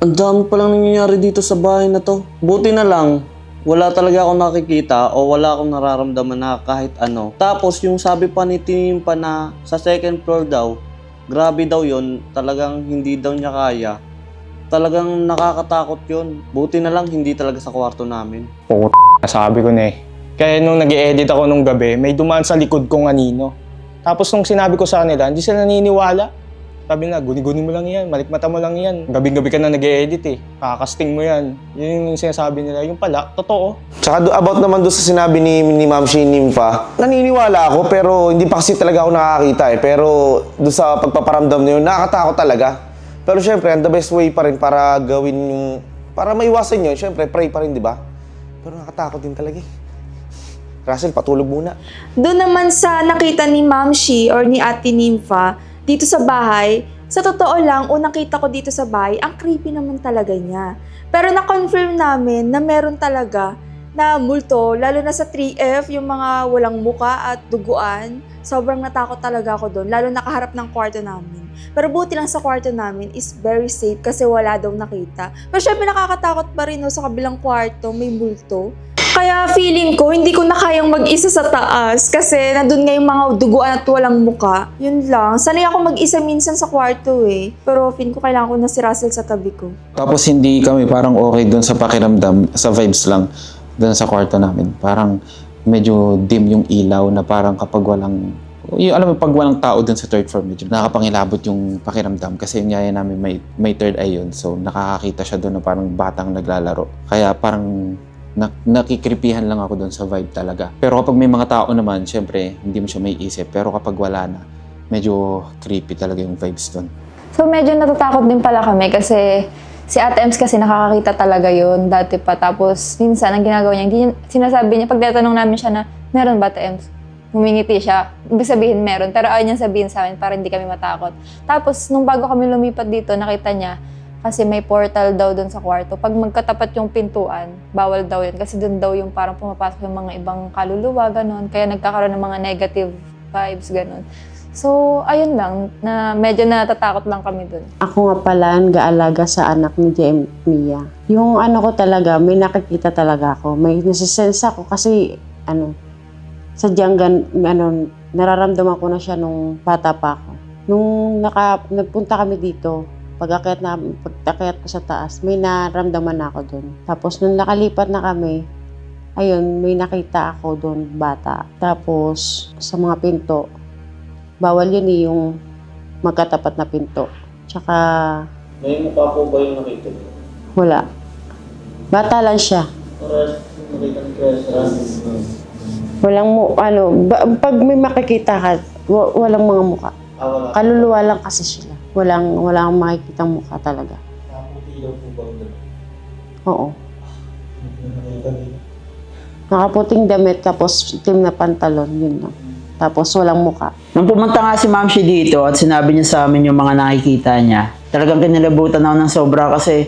Ang dami palang nangyayari dito sa bahay na to. Buti na lang, wala talaga akong nakikita o wala akong nararamdaman na kahit ano. Tapos yung sabi pa ni Timpa na sa second floor daw, grabe daw yon, talagang hindi daw niya kaya. Talagang nakakatakot yun. Buti na lang hindi talaga sa kwarto namin. Sabi ko na Kaya nung nag-i-edit ako nung gabi, may dumaan sa likod kong anino. Tapos nung sinabi ko sa kanila, hindi sila naniniwala. Sabi na, guni-guni mo lang yan, malikmata mo lang yan. Gabing-gabi ka na nag-i-edit kakasting mo yan. Yun yung sinasabi nila. Yung pala, totoo. Tsaka about naman doon sa sinabi ni Ma'am Shi Nympha, naniniwala ako pero hindi pa kasi talaga ako nakakita Pero doon sa pagpaparamdam na yun, nakakatakot talaga. Pero syempre, the best way pa rin para gawin yung, para maiwasan yun, syempre, pray pa rin, di ba? Pero nakakatakot din talaga Russell, patulog muna. Doon naman sa nakita ni Ma'am Shi or ni Ate Nympha, dito sa bahay, sa totoo lang, unang kita ko dito sa bahay, ang creepy naman talaga niya. Pero na-confirm namin na meron talaga na multo, lalo na sa 3F, yung mga walang muka at duguan. Sobrang natakot talaga ako doon, lalo nakaharap ng kwarto namin. Pero buti lang sa kwarto namin is very safe kasi wala daw nakita. Pero syempre nakakatakot pa rin sa kabilang kwarto, may multo. Kaya feeling ko, hindi ko na kayang mag-isa sa taas kasi nandun nga yung mga duguan at walang muka. Yun lang. Sanay ako mag-isa minsan sa kwarto Pero feeling ko kailangan ko na si Russell sa tabi ko. Tapos hindi kami parang okay doon sa pakiramdam, sa vibes lang doon sa kwarto namin. Parang medyo dim yung ilaw na parang kapag walang, alam mo, pag walang tao doon sa third floor, medyo nakapangilabot yung pakiramdam kasi yung yaya namin may third eye yun. So nakakakita siya doon na parang batang naglalaro. Kaya parang nakikripihan lang ako doon sa vibe talaga. Pero kapag may mga tao naman, syempre, hindi mo siya may isip. Pero kapag wala na, medyo creepy talaga yung vibes doon. So medyo natatakot din pala kami kasi si Ate Ems kasi nakakakita talaga yun dati pa. Tapos minsan, ang ginagawa niya, sinasabi niya, pag tatanong namin siya na, meron ba Ate Ems? Humingiti siya. Ibig sabihin meron. Pero ayaw niya sabihin sa amin para hindi kami matakot. Tapos nung bago kami lumipat dito, nakita niya, kasi may portal daw doon sa kwarto. Pag magkatapat yung pintuan, bawal daw yun. Kasi doon daw yung parang pumapasok yung mga ibang kaluluwa, ganun. Kaya nagkakaroon ng mga negative vibes, ganun. So, ayun lang, na medyo natatakot lang kami dun. Ako nga pala, nag-aalaga sa anak ni JM Mia. Yung ano ko talaga, may nakikita talaga ako. May nasisense ako kasi, sadyang nararamdaman ko na siya nung bata pa ako. Nung nagpunta kami dito, pag-akyat ko sa taas, may naramdaman na ako dun. Tapos nung nakalipat na kami, ayun, may nakita ako dun, bata. Tapos, sa mga pinto, bawal yun yung magkatapat na pinto. Tsaka... May mukha po ba yung nakita niyo? Wala. Bata lang siya. Walang pag may makikita ka, walang mga mukha. Kaluluwa lang kasi sila. Walang makikitang mukha talaga. Oo. Nakaputing damit, tapos itim na pantalon, yun lang. Tapos walang muka. Nung pumunta nga si Ma'am Shi dito at sinabi niya sa amin yung mga nakikita niya, talagang kinilabutan ako ng sobra kasi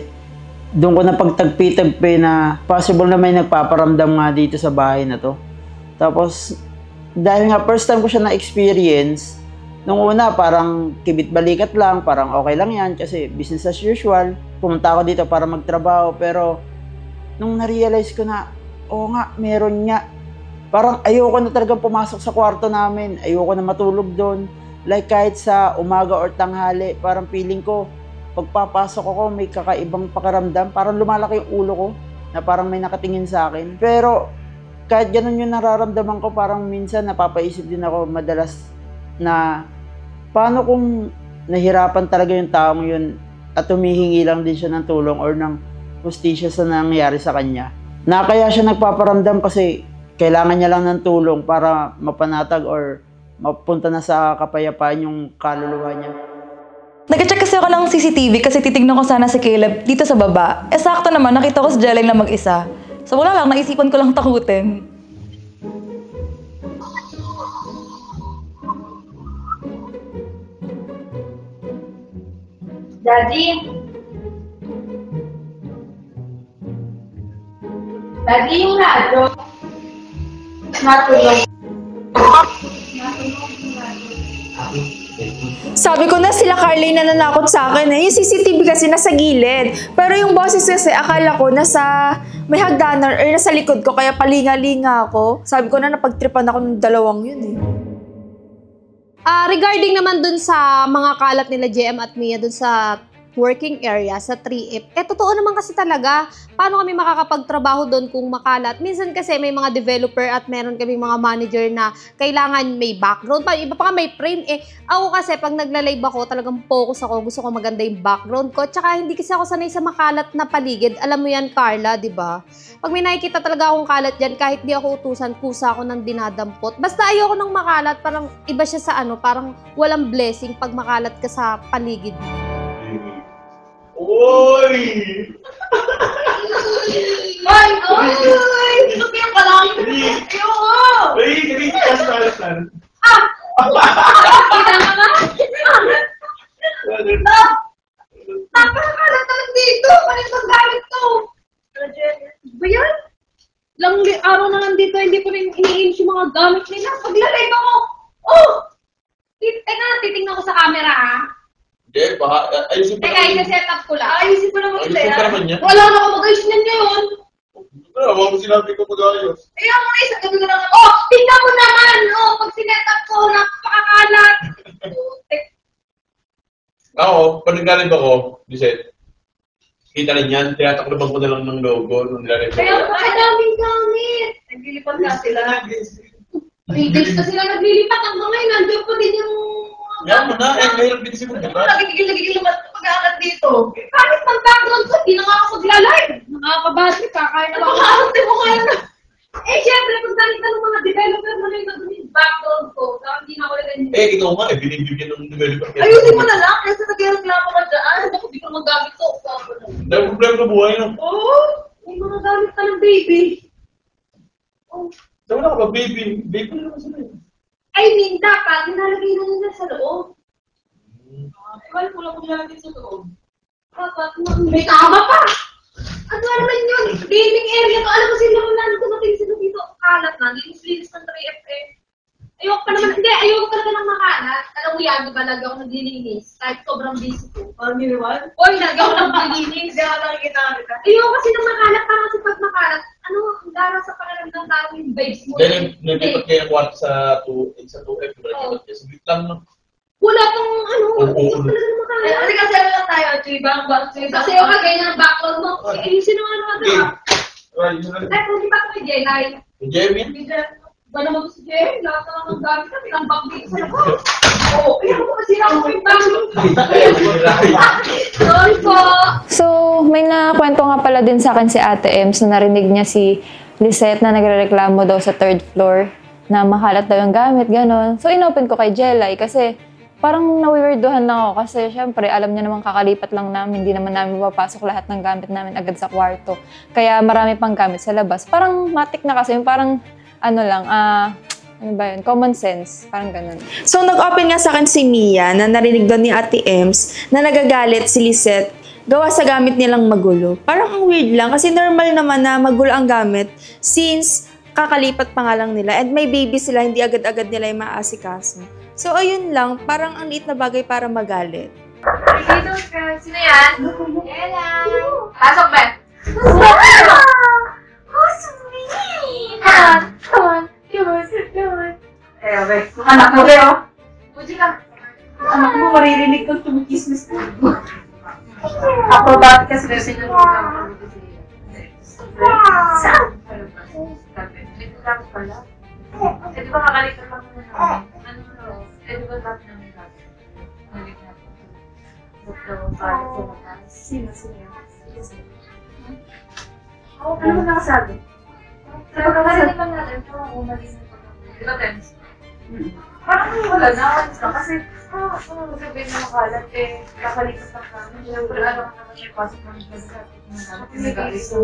doon ko na pagtagpi-tagpi na possible na may nagpaparamdam nga dito sa bahay na to. Tapos, dahil nga first time ko siya na-experience, nung una parang kibit-balikat lang, parang okay lang yan kasi business as usual. Pumunta ako dito para magtrabaho pero nung na-realize ko na, oo nga, meron nga. Parang ayoko na talagang pumasok sa kwarto namin. Ayoko na matulog doon. Like kahit sa umaga or tanghali, parang feeling ko, pagpapasok ako, may kakaibang pakaramdam. Parang lumalaki yung ulo ko na parang may nakatingin sa akin. Pero kahit ganun yung nararamdaman ko, parang minsan napapaisip din ako madalas na paano kung nahirapan talaga yung taong yun at humihingi lang din siya ng tulong or ng hustisya sa nangyayari sa kanya. Na kaya siya nagpaparamdam kasi kailangan niya lang ng tulong para mapanatag or mapunta na sa kapayapaan yung kaluluwa niya. Nag-check kasi ako ng CCTV kasi titignan ko sana si Caleb dito sa baba. Sakto naman, nakita ko si Jeleng na mag-isa. So wala lang, naisipan ko lang takutin. Daddy? Daddy, yung radyo. Natulog. Sabi ko na sila Carly na nanakot sa akin eh. Yung CCTV kasi nasa gilid. Pero yung boses kasi akala ko nasa may hagdanan or nasa likod ko kaya palinga-linga ako. Sabi ko na napagtripan ako ng dalawang yun eh. Regarding naman dun sa mga kalat nila JM at Mia dun sa working area sa 3F. Totoo naman kasi talaga. Paano kami makakapagtrabaho doon kung makalat? Minsan kasi may mga developer at meron kami mga manager na kailangan may background. Iba pa may frame. Ako kasi pag nagla-live ako, talagang focus ako. Gusto ko maganda yung background ko. Tsaka hindi kasi ako sanay sa makalat na paligid. Alam mo yan, Carla, di ba? Pag may nakikita talaga akong kalat dyan, kahit di ako utusan, kusa ako ng dinadampot. Basta ayoko ng makalat. Parang iba siya sa parang walang blessing pag makalat ka sa paligid. Uy! Ay! Ay! Supiyan ka lang! Ayoko! Ay! Kasalasan. Kita ka na? Napakalat naman dito! Paano ang gamit to? Ba yan? Lang araw na nandito, hindi ko rin ini-inch yung mga gamit nila. Paglalay ako! Oh! Titingnan ko sa camera ha. Hindi, ayusin pa naman. Teka, set up ko lang. Ayusin ko naman ito. Ayusin pa naman niya. Wala na ako mag-ayos niyan ngayon. Wala mo sinabi ko mag-ayos. Kaya mo na isa, gabi ko naman. Oh! Tingnan mo naman! Oh! Pag sinet up ko, napakakalat. Ako, pag naglalib ako, Lisette, kita rin yan, tinatakloban ko na lang ng logo nung nilalib ako. Kaya makadaming gamit. Naglilipat na sila. 3 days na sila naglilipat. Hanggang ngayon, nandiyan pa din yung... Yan mo na, mahirap din si Bugdala. Nagigil naman pag-aangat dito. Kahit ng background ko, di na nga ako magla-live. Nakakabasik ka, kaya na makakarating mo kaya na. Syempre, pag nakita ng mga developer mo na yung background ko, kaya hindi na ako rin. Ikaw nga, binibigyan ng developer. Ayusin mo na lang, kasi nag-reklamo ka dyan. Ako, di ko magamit to. Dahil problema sa buhay, no? Oo, may mga gamit ka ng baby. Saan mo na ka ba, baby? Baby na naman sila yun. I mean, dapat, nilalagay na nila sa loob. Ewan ko lang kung nilalagay sa loob. Dapat, may tama pa! Ano naman yun? Gaming area to. Alam mo sila mo lang dumating sila dito. Kalat na. Linis-linis ng 3FF. Ayoko pa naman, hindi, ayoko talaga ng makalat. Alam mo yan, diba, lagi ako naglilinis. Kahit sobrang busy ko. Miniwan? Oy, lagi ako naglilinis. Hindi ako nakikita kita. Ayoko kasi ng makalat, parang kasi pag makalat, ano, ang dara sa pakalam ng tao yung vibes mo. Then, nilipat kayo ng kwarto sa 2F, nilipat kayo. Sabit lang, no? Wala pang, ano, ayoko talaga ng makalat. Kasi kasi ano lang tayo, chibang, Kasi yung kagaya ng backlog mo, ayusin naman naman ito. Ay, kung di ba ito kay Jenay? Kay Jeremy? Ba naman si Jenay? Lahat na ng gamit na pinambak dito sa labas. Oo, ayoko ko masira ako yung Sorry po. So, may nakwento nga pala din sa akin si Ate Ems na narinig niya si Lisette na nagrereklamo daw sa 3rd floor na makalat daw yung gamit, gano'n. So, inopen ko kay Jelay kasi parang nawiwirduhan lang ako kasi syempre alam niya naman kakalipat lang namin, hindi naman namin mapapasok lahat ng gamit namin agad sa kwarto. Kaya marami pang gamit sa labas. Parang matik na kasi, parang ano lang, ano ba yun? Common sense. Parang ganun. So, nag-open nga sa akin si Mia na narinig doon ni Ate Ems na nagagalit si Lisette gawa sa gamit nilang magulo. Parang ang weird lang kasi normal naman na magulo ang gamit since kakalipat pa nga lang nila and may baby sila, hindi agad-agad nila yung maasikaso. So, ayun lang. Parang ang liit na bagay para magalit. Sino yan? Ella. Pasok ba? Oh, sweet! Come on. Eh, okay. Anak mo kayo. Puji ka. Anak mo, maririnig kang tumikismis ko. Ako, bakit kasi kasi nyo saan? Ito lang pala. Eh, di ba kakalitan lang mo namin? Eh, di ba lahat namin lahat? Balik na po. Sino yan? Ano mo nakasabi? Sabi ka kasi naman natin, parang umalis na pag-umalis. Di ba, Tens? Parang wala na, alis na. Kasi, sabihin na makalat, kakalipas lang kami. Siyempre, alam naman siya pasok ng pagkakat. Nag-aalis na.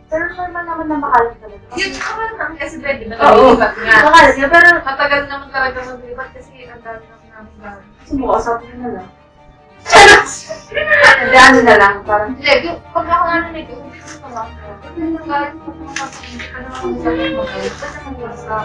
Pero normal naman na makalat talaga. Yun, naman naman kasi pwede ba? Oo, makalat nga. Pero matagal naman talaga mag-lipat kasi ang dami namin gawin. Sumukasabi na lang. Hindi, ano na lang, parang, hindi, pag ako nga na nag-uwi ko pa lang, hindi na lang, hindi ka naman mag-uwi, basta mag-uwi ka.